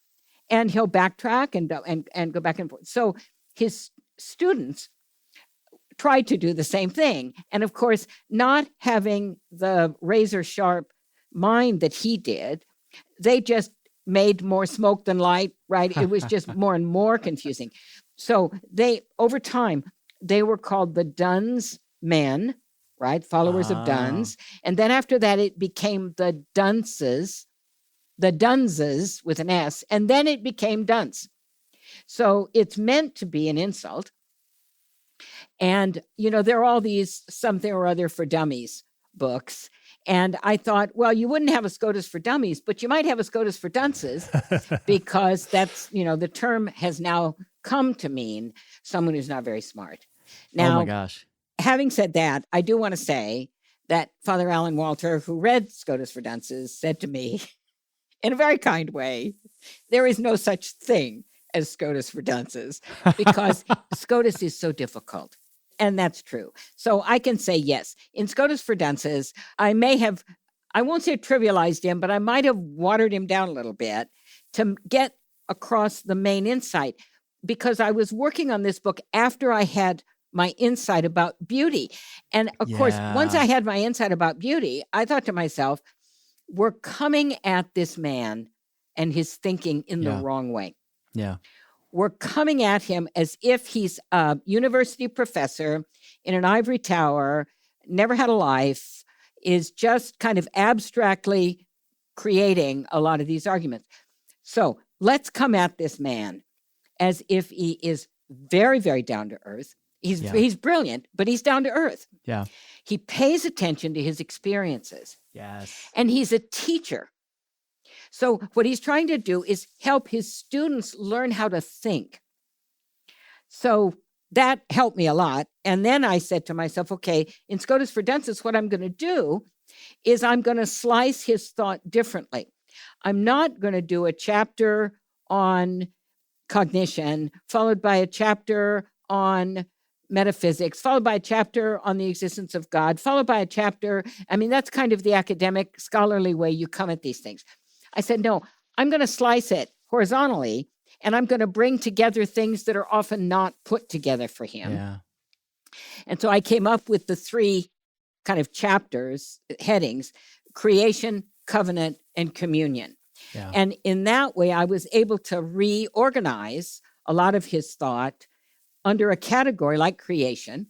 and he'll backtrack and go back and forth. So his students tried to do the same thing. And of course, not having the razor sharp mind that he did, they just made more smoke than light, right? It was just more and more confusing. So over time, they were called the Duns men, right? Followers of Duns. And then after that, it became the Dunces with an S, and then it became dunce. So it's meant to be an insult. And, there are all these something or other for dummies books. And I thought, well, you wouldn't have a Scotus for dummies, but you might have a Scotus for dunces, because that's, the term has now come to mean someone who's not very smart. Now, oh my gosh. Having said that, I do want to say that Father Alan Walter, who read Scotus for Dunces, said to me in a very kind way, there is no such thing as Scotus for Dunces, because Scotus is so difficult. And that's true. So I can say, yes, in Scotus for Dunces, I won't say trivialized him, but I might have watered him down a little bit to get across the main insight, because I was working on this book after I had my insight about beauty. And of course, once I had my insight about beauty, I thought to myself, we're coming at this man and his thinking in the wrong way. Yeah. We're coming at him as if he's a university professor in an ivory tower, never had a life, is just kind of abstractly creating a lot of these arguments. So let's come at this man as if he is very, very down to earth. He's brilliant, but he's down to earth. Yeah. He pays attention to his experiences. Yes. And he's a teacher. So what he's trying to do is help his students learn how to think. So that helped me a lot. And then I said to myself, okay, in Scotus for Dunces, what I'm going to do is I'm going to slice his thought differently. I'm not going to do a chapter on cognition, followed by a chapter on metaphysics, followed by a chapter on the existence of God, followed by a chapter. That's kind of the academic, scholarly way you come at these things. I said, no, I'm going to slice it horizontally, and I'm going to bring together things that are often not put together for him. Yeah. And so I came up with the three kind of chapters, headings: creation, covenant, and communion. Yeah. And in that way, I was able to reorganize a lot of his thought under a category like creation.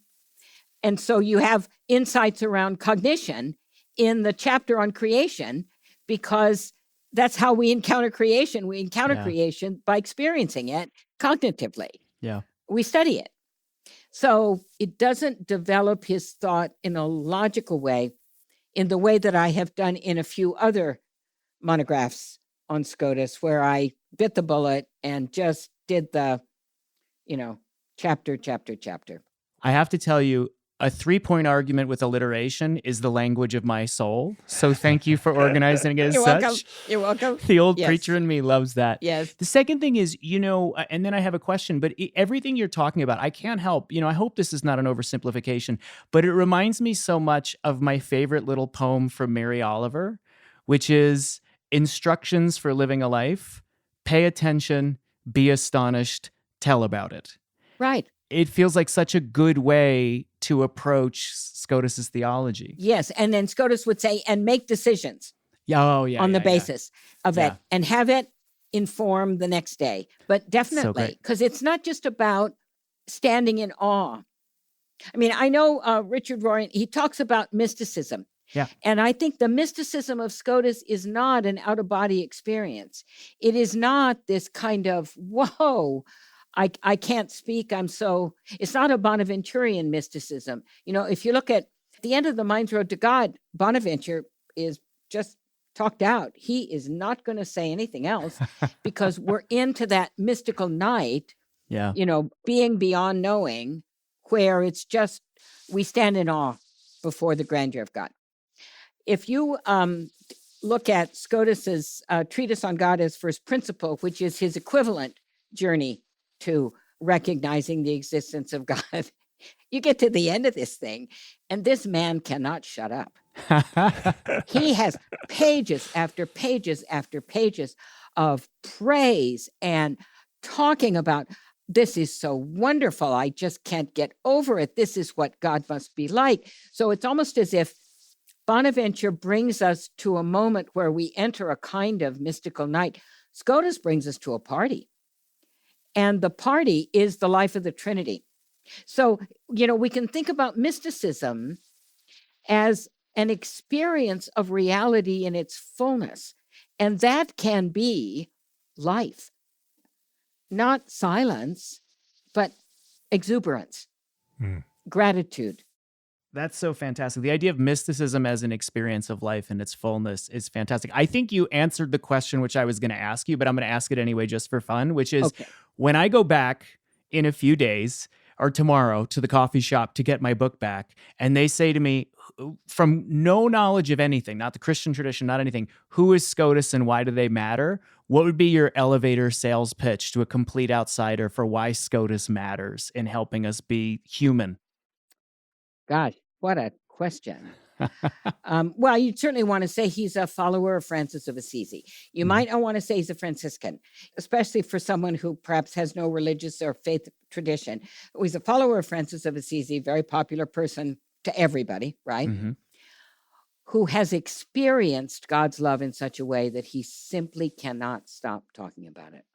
And so you have insights around cognition in the chapter on creation, because that's how we encounter creation. We encounter creation by experiencing it cognitively. Yeah. We study it. So it doesn't develop his thought in a logical way, in the way that I have done in a few other monographs on Scotus, where I bit the bullet and just did the, chapter. I have to tell you, a 3-point argument with alliteration is the language of my soul. So thank you for organizing it as You're such. welcome. You're welcome. The old Yes. preacher in me loves that. Yes. The second thing is, and then I have a question, but everything you're talking about, I can't help, I hope this is not an oversimplification, but it reminds me so much of my favorite little poem from Mary Oliver, which is instructions for living a life: pay attention, be astonished, tell about it. Right. It feels like such a good way to approach Scotus's theology. Yes. And then Scotus would say, and make decisions on the basis of it and have it inform the next day. But definitely, because it's not just about standing in awe. I mean, I know Richard Rohr, he talks about mysticism. Yeah. And I think the mysticism of Scotus is not an out-of-body experience. It is not this kind of, whoa, I can't speak. It's not a Bonaventurian mysticism. You know, if you look at the end of The Mind's Road to God, Bonaventure is just talked out. He is not going to say anything else because we're into that mystical night, you know, being beyond knowing, where it's just, we stand in awe before the grandeur of God. If you look at Scotus's treatise on God as first principle, which is his equivalent journey to recognizing the existence of God, you get to the end of this thing, and this man cannot shut up. He has pages after pages after pages of praise and talking about, this is so wonderful. I just can't get over it. This is what God must be like. So it's almost as if Bonaventure brings us to a moment where we enter a kind of mystical night. Scotus brings us to a party. And the party is the life of the Trinity. So, you know, we can think about mysticism as an experience of reality in its fullness. And that can be life, not silence, but exuberance, gratitude. That's so fantastic. The idea of mysticism as an experience of life in its fullness is fantastic. I think you answered the question which I was going to ask you, but I'm going to ask it anyway just for fun, which is when I go back in a few days or tomorrow to the coffee shop to get my book back, and they say to me, from no knowledge of anything, not the Christian tradition, not anything, who is Scotus and why do they matter? What would be your elevator sales pitch to a complete outsider for why Scotus matters in helping us be human? Gosh, what a question. Well, you'd certainly want to say he's a follower of Francis of Assisi. You might not want to say he's a Franciscan, especially for someone who perhaps has no religious or faith tradition. He's a follower of Francis of Assisi, very popular person to everybody, right? Who has experienced God's love in such a way that he simply cannot stop talking about it.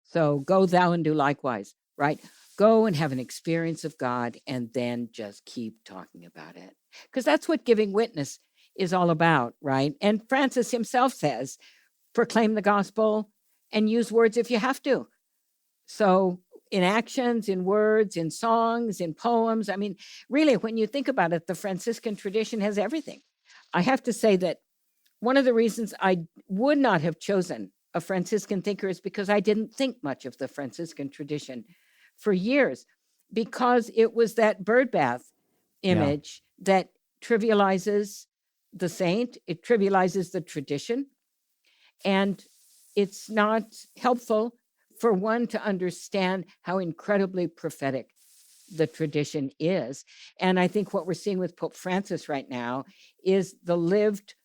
So go thou and do likewise, right? Go and have an experience of God and then just keep talking about it. Because that's what giving witness is all about, right? And Francis himself says, proclaim the gospel and use words if you have to. So in actions, in words, in songs, in poems, I mean, really, when you think about it, the Franciscan tradition has everything. I have to say that one of the reasons I would not have chosen a Franciscan thinker is because I didn't think much of the Franciscan tradition for years, because it was that birdbath image that trivializes the saint, it trivializes the tradition, and it's not helpful for one to understand how incredibly prophetic the tradition is. And I think what we're seeing with Pope Francis right now is the lived,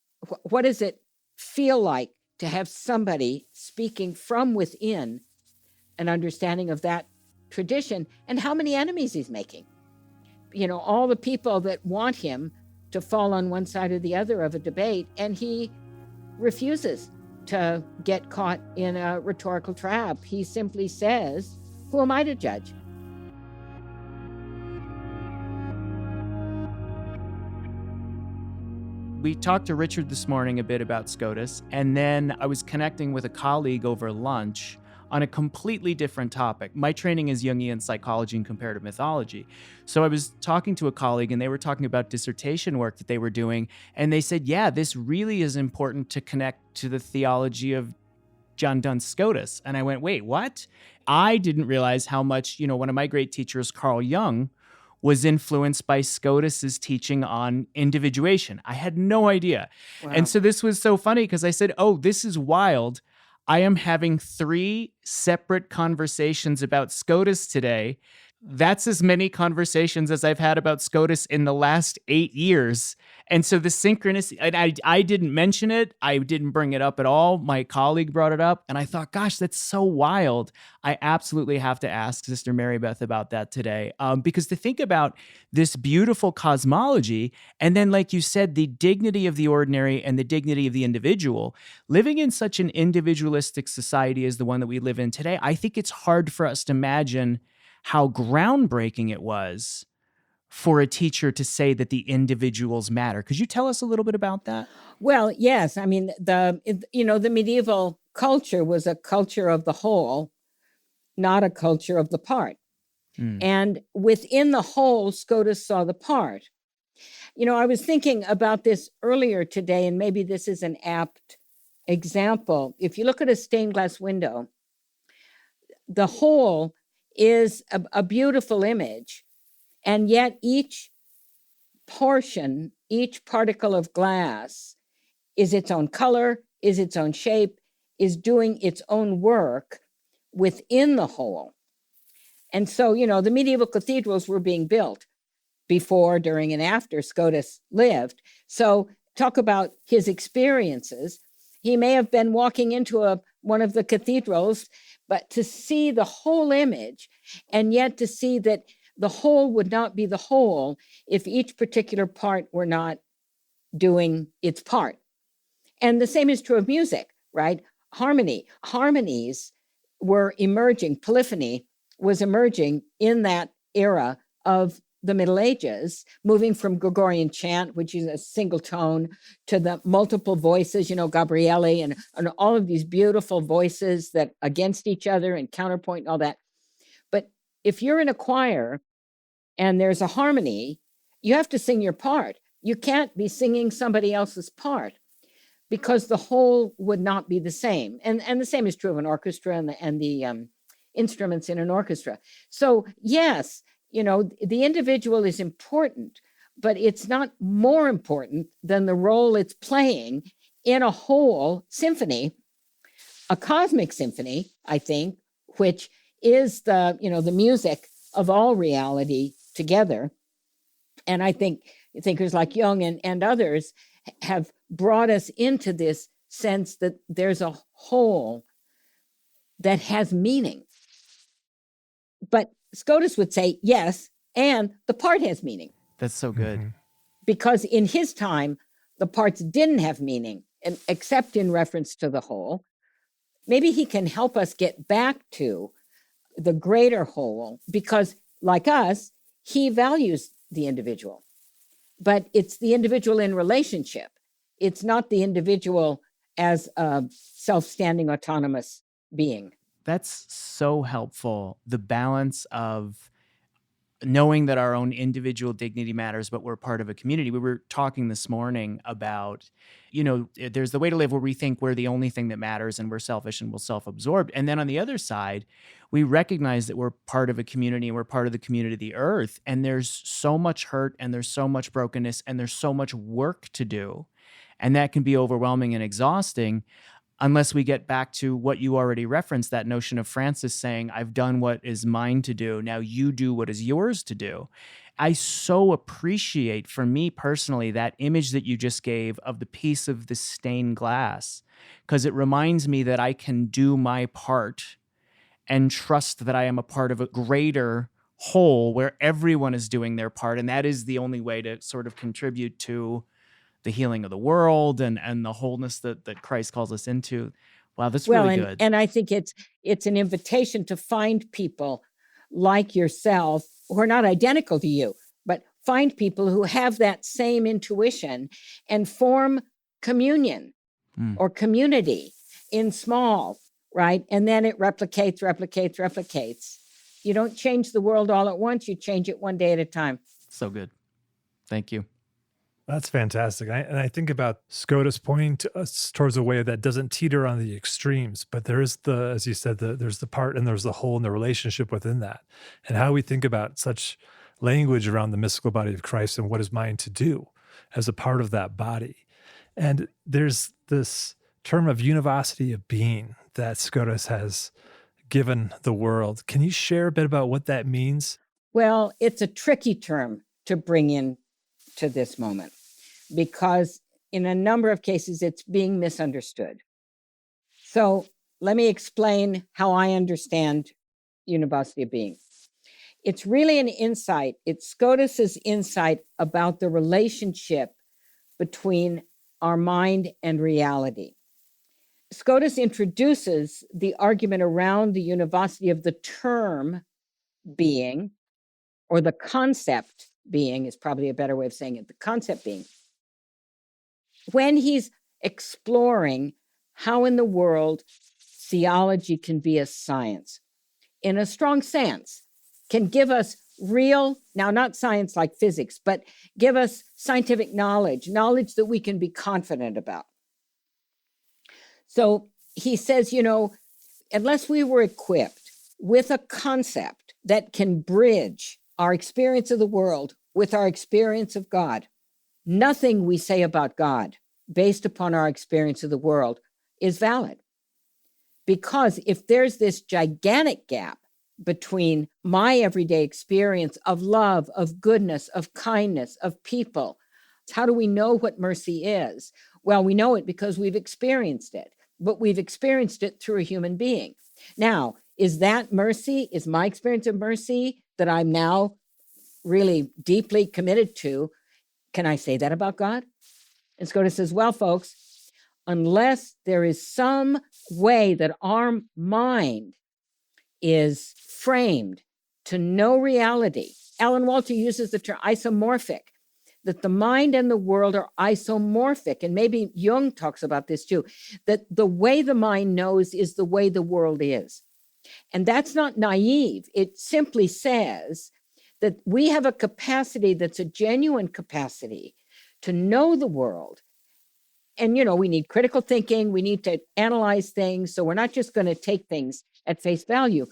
what does it feel like to have somebody speaking from within an understanding of that tradition, and how many enemies he's making. You know, all the people that want him to fall on one side or the other of a debate, and he refuses to get caught in a rhetorical trap. He simply says, who am I to judge? We talked to Richard this morning a bit about Scotus, and then I was connecting with a colleague over lunch on a completely different topic. My training is Jungian psychology and comparative mythology. So I was talking to a colleague and they were talking about dissertation work that they were doing. And they said, yeah, this really is important to connect to the theology of John Duns Scotus. And I went, wait, what? I didn't realize how much, one of my great teachers, Carl Jung, was influenced by Scotus's teaching on individuation. I had no idea. Wow. And so this was so funny because I said, oh, this is wild. I am having 3 separate conversations about Scotus today. That's as many conversations as I've had about Scotus in the last 8 years. And so the synchronicity, and I didn't mention it. I didn't bring it up at all. My colleague brought it up, and I thought, gosh, that's so wild. I absolutely have to ask Sister Mary Beth about that today. Because to think about this beautiful cosmology, and then, like you said, the dignity of the ordinary and the dignity of the individual, living in such an individualistic society as the one that we live in today, I think it's hard for us to imagine how groundbreaking it was for a teacher to say that the individuals matter. Could you tell us a little bit about that? Well, yes. I mean, the medieval culture was a culture of the whole, not a culture of the part. And within the whole, Scotus saw the part. I was thinking about this earlier today, and maybe this is an apt example. If you look at a stained glass window, the whole is a beautiful image, and yet each portion, each particle of glass is its own color, is its own shape, is doing its own work within the whole. And so, the medieval cathedrals were being built before, during, and after Scotus lived. So talk about his experiences. He may have been walking into one of the cathedrals, but to see the whole image, and yet to see that the whole would not be the whole if each particular part were not doing its part. And the same is true of music, right? Harmonies were emerging. Polyphony was emerging in that era of the Middle Ages, moving from Gregorian chant, which is a single tone, to the multiple voices, Gabriele and all of these beautiful voices that against each other and counterpoint and all that. But if you're in a choir and there's a harmony, you have to sing your part. You can't be singing somebody else's part because the whole would not be the same. And the same is true of an orchestra and the instruments in an orchestra. So yes, the individual is important, but it's not more important than the role it's playing in a whole symphony, a cosmic symphony, I think, which is the music of all reality together. And I think thinkers like Jung and others have brought us into this sense that there's a whole that has meaning. But Scotus would say, yes, and the part has meaning. That's so good. Mm-hmm. Because in his time, the parts didn't have meaning, and except in reference to the whole. Maybe he can help us get back to the greater whole, because like us, he values the individual. But it's the individual in relationship. It's not the individual as a self-standing autonomous being. That's so helpful. The balance of knowing that our own individual dignity matters, but we're part of a community. We were talking this morning about, there's the way to live where we think we're the only thing that matters and we're selfish and we're self-absorbed. And then on the other side, we recognize that we're part of a community and we're part of the community of the earth. And there's so much hurt and there's so much brokenness and there's so much work to do. And that can be overwhelming and exhausting unless we get back to what you already referenced, that notion of Francis saying, I've done what is mine to do. Now you do what is yours to do. I so appreciate, for me personally, that image that you just gave of the piece of the stained glass, because it reminds me that I can do my part and trust that I am a part of a greater whole where everyone is doing their part. And that is the only way to sort of contribute to the healing of the world and the wholeness that Christ calls us into. Wow, that's really good. And I think it's an invitation to find people like yourself who are not identical to you, but find people who have that same intuition and form communion or community in small, right? And then it replicates. You don't change the world all at once. You change it one day at a time. So good. Thank you. That's fantastic. And I think about Scotus pointing to us towards a way that doesn't teeter on the extremes, but there is as you said, there's the part and there's the whole and the relationship within that. And how we think about such language around the mystical body of Christ and what is mine to do as a part of that body. And there's this term of Univocity of Being that Scotus has given the world. Can you share a bit about what that means? Well, it's a tricky term to bring in to this moment because in a number of cases, it's being misunderstood. So let me explain how I understand Univocity of Being. It's really an insight. It's Scotus's insight about the relationship between our mind and reality. Scotus introduces the argument around the univocity of the term being, or the concept being is probably a better way of saying it, the concept being, when he's exploring how in the world theology can be a science, in a strong sense, can give us real, now not science like physics, but give us scientific knowledge that we can be confident about. So he says, unless we were equipped with a concept that can bridge our experience of the world with our experience of God, nothing we say about God based upon our experience of the world is valid. Because if there's this gigantic gap between my everyday experience of love, of goodness, of kindness, of people, how do we know what mercy is? Well, we know it because we've experienced it, but we've experienced it through a human being. Now, is that mercy? Is my experience of mercy that I'm now really deeply committed to? Can I say that about God? And Scotus says, well, folks, unless there is some way that our mind is framed to know reality. Alan Walter uses the term isomorphic, that the mind and the world are isomorphic. And maybe Jung talks about this too, that the way the mind knows is the way the world is. And that's not naive. It simply says that we have a capacity that's a genuine capacity to know the world. And, we need critical thinking. We need to analyze things. So we're not just going to take things at face value.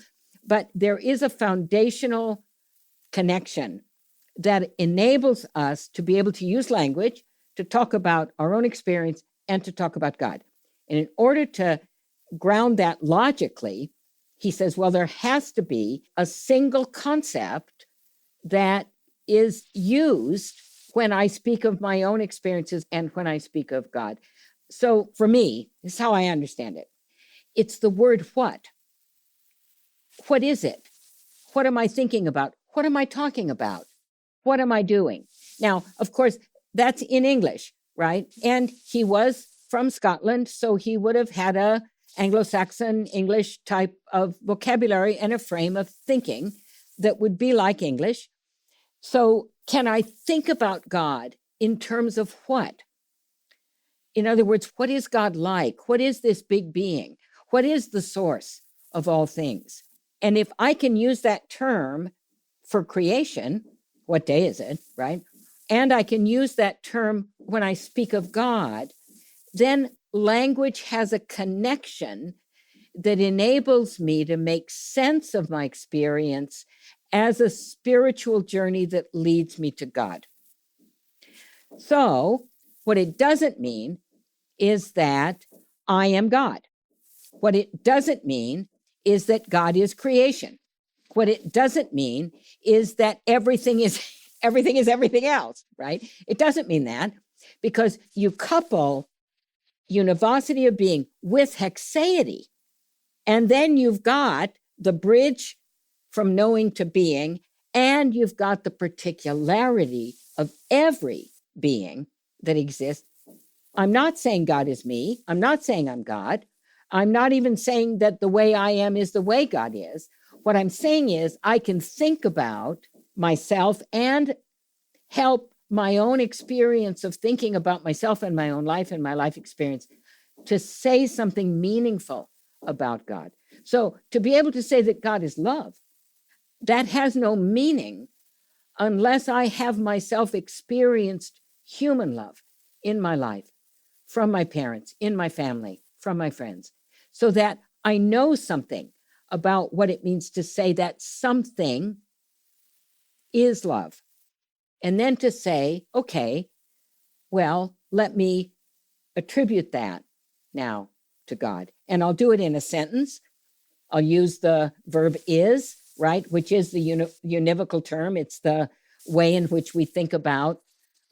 But there is a foundational connection that enables us to be able to use language to talk about our own experience and to talk about God. And in order to ground that logically, he says, well, there has to be a single concept that is used when I speak of my own experiences and when I speak of God. So for me, this is how I understand it. It's the word what. What is it? What am I thinking about? What am I talking about? What am I doing? Now, of course, that's in English, right? And he was from Scotland, so he would have had a Anglo-Saxon English type of vocabulary and a frame of thinking that would be like English. So can I think about God in terms of what? In other words, what is God like? What is this big being? What is the source of all things? And if I can use that term for creation, what day is it, right? And I can use that term when I speak of God, then language has a connection that enables me to make sense of my experience as a spiritual journey that leads me to God. So what it doesn't mean is that I am God. What it doesn't mean is that God is creation. What it doesn't mean is that everything is everything else, right? It doesn't mean that, because you couple Univocity of Being with Haeccity, and then you've got the bridge from knowing to being, and you've got the particularity of every being that exists. I'm not saying God is me. I'm not saying I'm God. I'm not even saying that the way I am is the way God is. What I'm saying is I can think about myself and help my own experience of thinking about myself and my own life and my life experience to say something meaningful about God. So to be able to say that God is love, that has no meaning unless I have myself experienced human love in my life, from my parents, in my family, from my friends, so that I know something about what it means to say that something is love. And then to say, okay, well, let me attribute that now to God. And I'll do it in a sentence. I'll use the verb is right? Which is the univocal term. It's the way in which we think about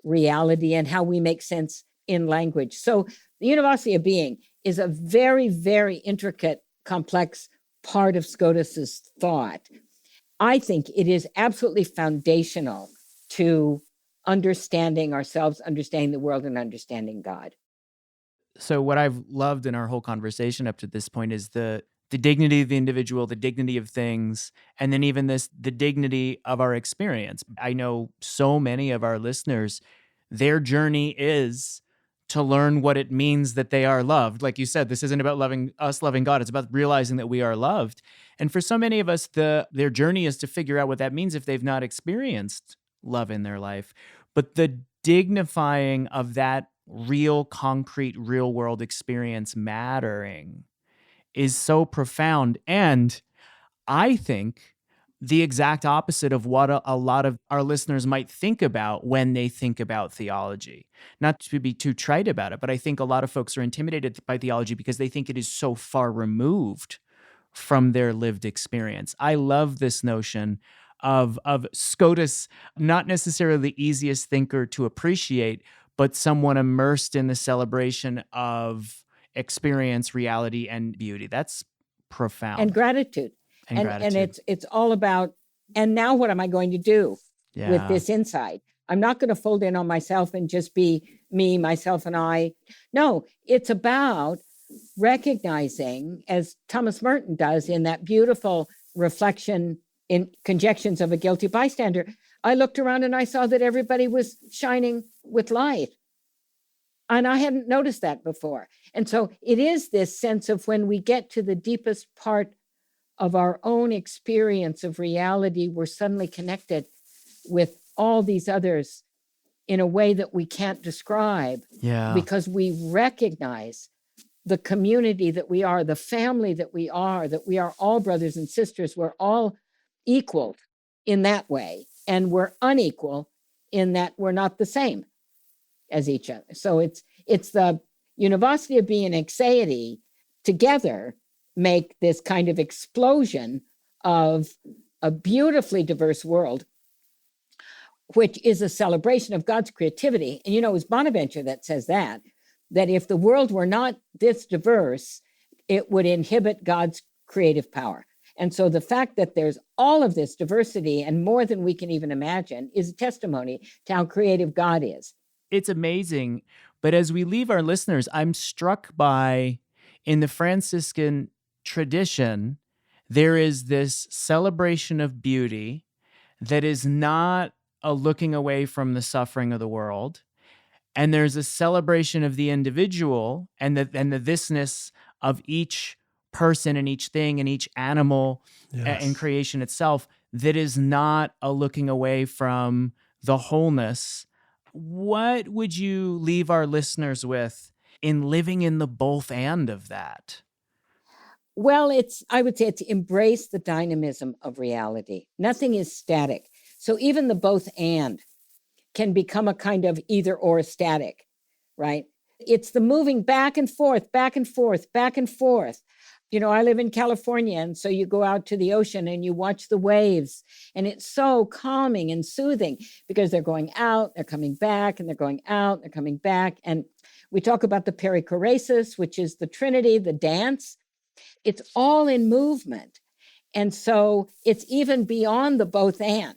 reality and how we make sense in language. So the Univocity of Being is a very, very intricate, complex part of Scotus's thought. I think it is absolutely foundational to understanding ourselves, understanding the world, and understanding God. So what I've loved in our whole conversation up to this point is the dignity of the individual, the dignity of things, and then even the dignity of our experience. I know so many of our listeners, their journey is to learn what it means that they are loved. Like you said, this isn't about loving God. It's about realizing that we are loved. And for so many of us, their journey is to figure out what that means if they've not experienced love in their life. But the dignifying of that real, concrete, real world experience mattering is so profound. And I think the exact opposite of what a lot of our listeners might think about when they think about theology. Not to be too trite about it, but I think a lot of folks are intimidated by theology because they think it is so far removed from their lived experience. I love this notion of Scotus, not necessarily the easiest thinker to appreciate, but someone immersed in the celebration of experience, reality, and beauty. That's profound. And gratitude. And gratitude. And it's all about, and now what am I going to do with this insight? I'm not going to fold in on myself and just be me, myself, and I. No, it's about recognizing, as Thomas Merton does in that beautiful reflection in Conjections of a Guilty Bystander, I looked around and I saw that everybody was shining with light. And I hadn't noticed that before. And so it is this sense of when we get to the deepest part of our own experience of reality, we're suddenly connected with all these others in a way that we can't describe. Yeah. Because we recognize the community that we are, the family that we are all brothers and sisters. We're all equal in that way. And we're unequal in that we're not the same as each other. So it's the Univocity of Being and Haeccity together make this kind of explosion of a beautifully diverse world, which is a celebration of God's creativity. And it was Bonaventure that says that if the world were not this diverse, it would inhibit God's creative power. And so the fact that there's all of this diversity and more than we can even imagine is a testimony to how creative God is. It's amazing. But as we leave our listeners, I'm struck by, in the Franciscan tradition, there is this celebration of beauty that is not a looking away from the suffering of the world. And there's a celebration of the individual and the thisness of each person and each thing and each animal and creation itself that is not a looking away from the wholeness. What would you leave our listeners with in living in the both and of that? Well, I would say it's embrace the dynamism of reality. Nothing is static. So even the both and can become a kind of either or static, right? It's the moving back and forth, back and forth, back and forth. I live in California, and so you go out to the ocean and you watch the waves, and it's so calming and soothing because they're going out, they're coming back, and they're going out, they're coming back. And we talk about the perichoresis, which is the Trinity, the dance. It's all in movement. And so it's even beyond the both and.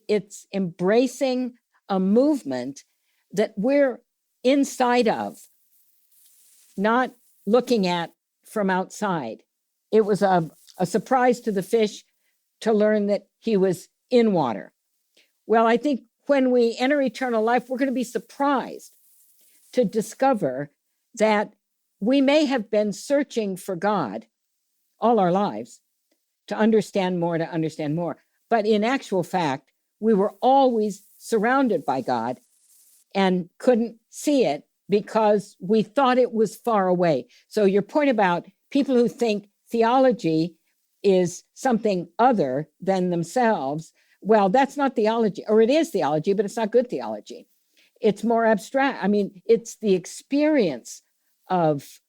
It's embracing a movement that we're inside of, not looking at from outside. It was a surprise to the fish to learn that he was in water. Well, I think when we enter eternal life, we're going to be surprised to discover that we may have been searching for God all our lives to understand more. But in actual fact, we were always surrounded by God and couldn't see it because we thought it was far away. So your point about people who think theology is something other than themselves, well, that's not theology, or it is theology, but it's not good theology. It's more abstract. I mean, it's the experience of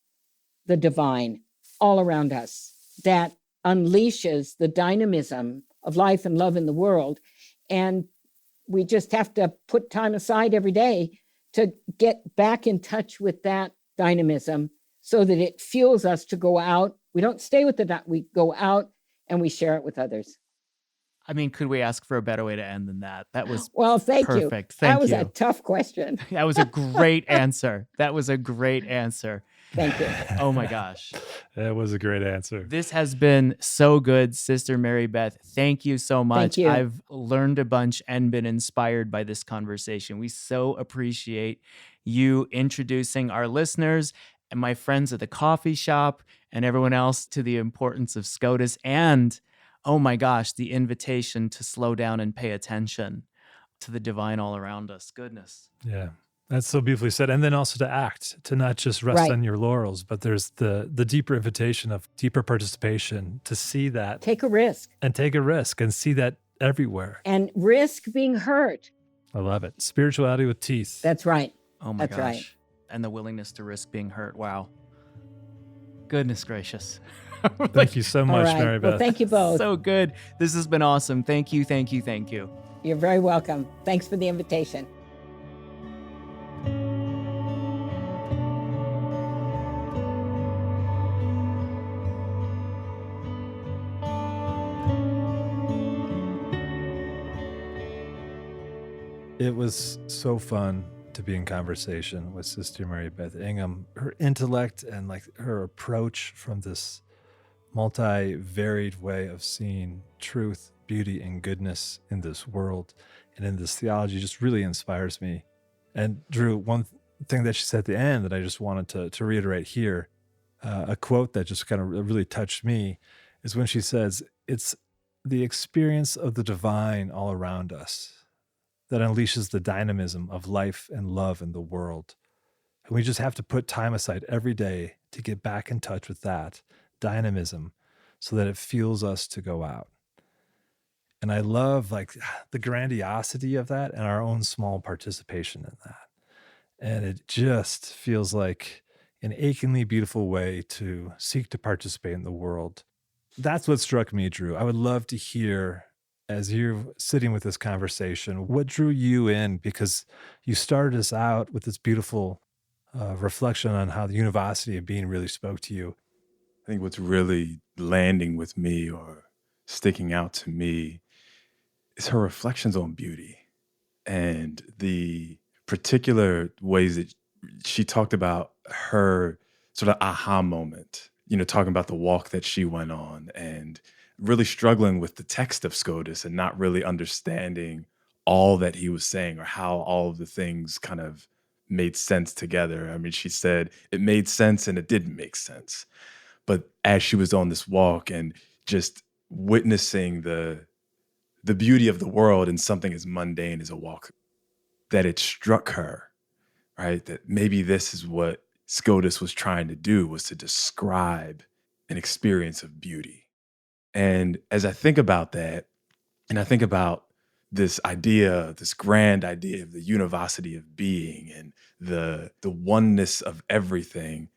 the divine all around us that unleashes the dynamism of life and love in the world. And we just have to put time aside every day to get back in touch with that dynamism so that it fuels us to go out. We don't stay with we go out and we share it with others. I mean, could we ask for a better way to end than that? That was well, thank perfect. you. Thank that was you. a tough question. That was a great answer. That was a great answer. Thank you. Oh my gosh. That was a great answer. This has been so good, Sister Mary Beth. Thank you so much. Thank you. I've learned a bunch and been inspired by this conversation. We so appreciate you introducing our listeners and my friends at the coffee shop and everyone else to the importance of Scotus and, oh my gosh, the invitation to slow down and pay attention to the divine all around us. Goodness. Yeah. That's so beautifully said. And then also to act, to not just rest Right. on your laurels, but there's the deeper invitation of deeper participation to see that. Take a risk. And take a risk and see that everywhere. And risk being hurt. I love it. Spirituality with teeth. That's right. Oh my That's gosh. right. And the willingness to risk being hurt. Wow. Goodness gracious. Thank you so much, All right. Mary Beth. Well, thank you both. So good. This has been awesome. Thank you, thank you, thank you. You're very welcome. Thanks for the invitation. It was so fun to be in conversation with Sister Mary Beth Ingham. Her intellect and like her approach from this multi-varied way of seeing truth, beauty, and goodness in this world and in this theology just really inspires me. And Drew, one thing that she said at the end that I just wanted to reiterate here, a quote that just kind of really touched me, is when she says, "It's the experience of the divine all around us that unleashes the dynamism of life and love in the world. And we just have to put time aside every day to get back in touch with that dynamism so that it fuels us to go out." And I love like the grandiosity of that and our own small participation in that. And it just feels like an achingly beautiful way to seek to participate in the world. That's what struck me, Drew. I would love to hear, as you're sitting with this conversation, what drew you in? Because you started us out with this beautiful reflection on how the Univocity of Being really spoke to you. I think what's really landing with me or sticking out to me is her reflections on beauty and the particular ways that she talked about her sort of aha moment, talking about the walk that she went on and really struggling with the text of Scotus and not really understanding all that he was saying or how all of the things kind of made sense together. I mean, she said it made sense and it didn't make sense. But as she was on this walk and just witnessing the beauty of the world in something as mundane as a walk, that it struck her, right? That maybe this is what Scotus was trying to do, was to describe an experience of beauty. And as I think about that, and I think about this idea, this grand idea of the univocity of being and the oneness of everything,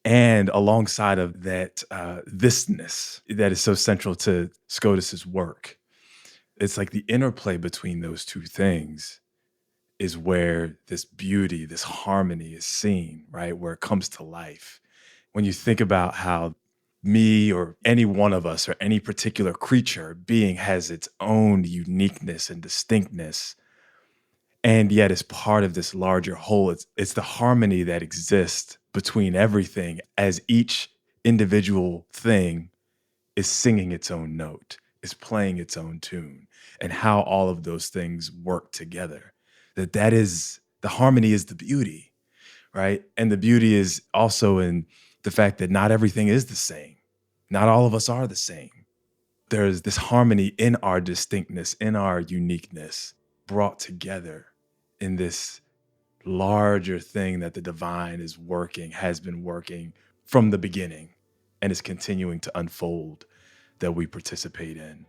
and alongside of that, thisness that is so central to Scotus's work, it's like the interplay between those two things is where this beauty, this harmony is seen, right? Where it comes to life. When you think about how me or any one of us or any particular creature, being has its own uniqueness and distinctness, and yet is part of this larger whole. It's the harmony that exists between everything as each individual thing is singing its own note, is playing its own tune, and how all of those things work together. That is, the harmony is the beauty, right? And the beauty is also in the fact that not everything is the same. Not all of us are the same. There's this harmony in our distinctness, in our uniqueness, brought together in this larger thing that the divine is working, has been working from the beginning, and is continuing to unfold that we participate in.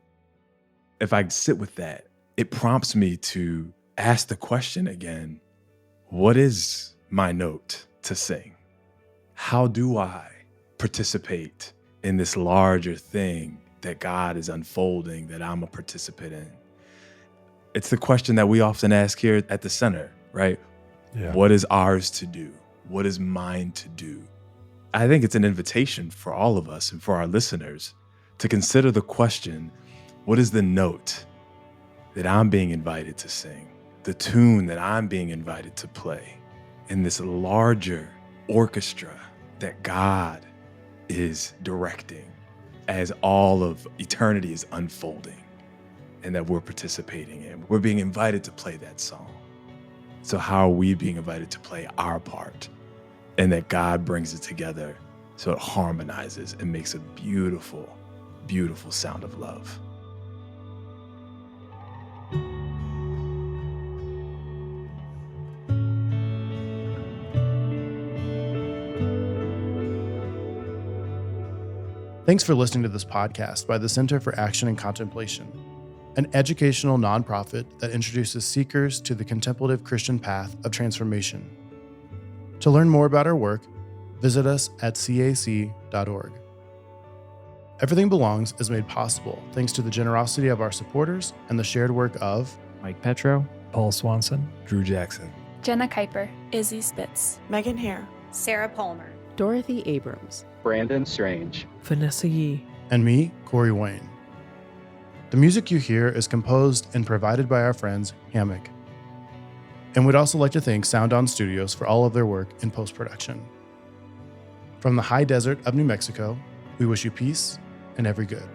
If I sit with that, it prompts me to ask the question again, what is my note to sing? How do I participate in this larger thing that God is unfolding, that I'm a participant in? It's the question that we often ask here at the center, right? Yeah. What is ours to do? What is mine to do? I think it's an invitation for all of us and for our listeners to consider the question, what is the note that I'm being invited to sing? The tune that I'm being invited to play in this larger orchestra that God is directing as all of eternity is unfolding and that we're participating in. We're being invited to play that song. So how are we being invited to play our part? And that God brings it together so it harmonizes and makes a beautiful, beautiful sound of love. Thanks for listening to this podcast by the Center for Action and Contemplation, an educational nonprofit that introduces seekers to the contemplative Christian path of transformation. To learn more about our work, visit us at cac.org. Everything Belongs is made possible thanks to the generosity of our supporters and the shared work of Mike Petro, Paul Swanson, Drew Jackson, Jenna Kuiper, Izzy Spitz, Megan Hare, Sarah Palmer, Dorothy Abrams, Brandon Strange, Vanessa Yee, and me, Corey Wayne. The music you hear is composed and provided by our friends Hammock. And we'd also like to thank Sound On Studios for all of their work in post-production. From the high desert of New Mexico, we wish you peace and every good.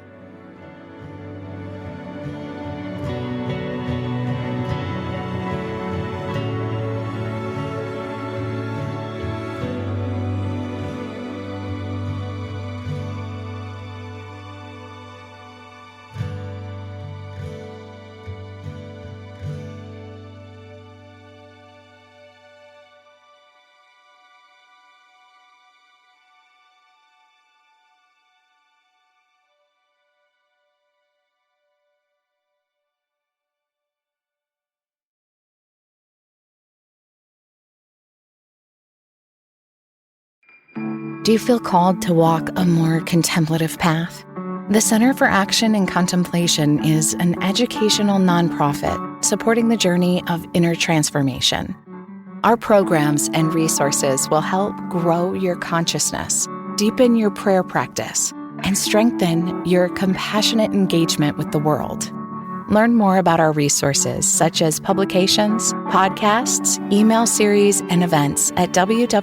Do you feel called to walk a more contemplative path? The Center for Action and Contemplation is an educational nonprofit supporting the journey of inner transformation. Our programs and resources will help grow your consciousness, deepen your prayer practice, and strengthen your compassionate engagement with the world. Learn more about our resources, such as publications, podcasts, email series, and events at www.cac.org.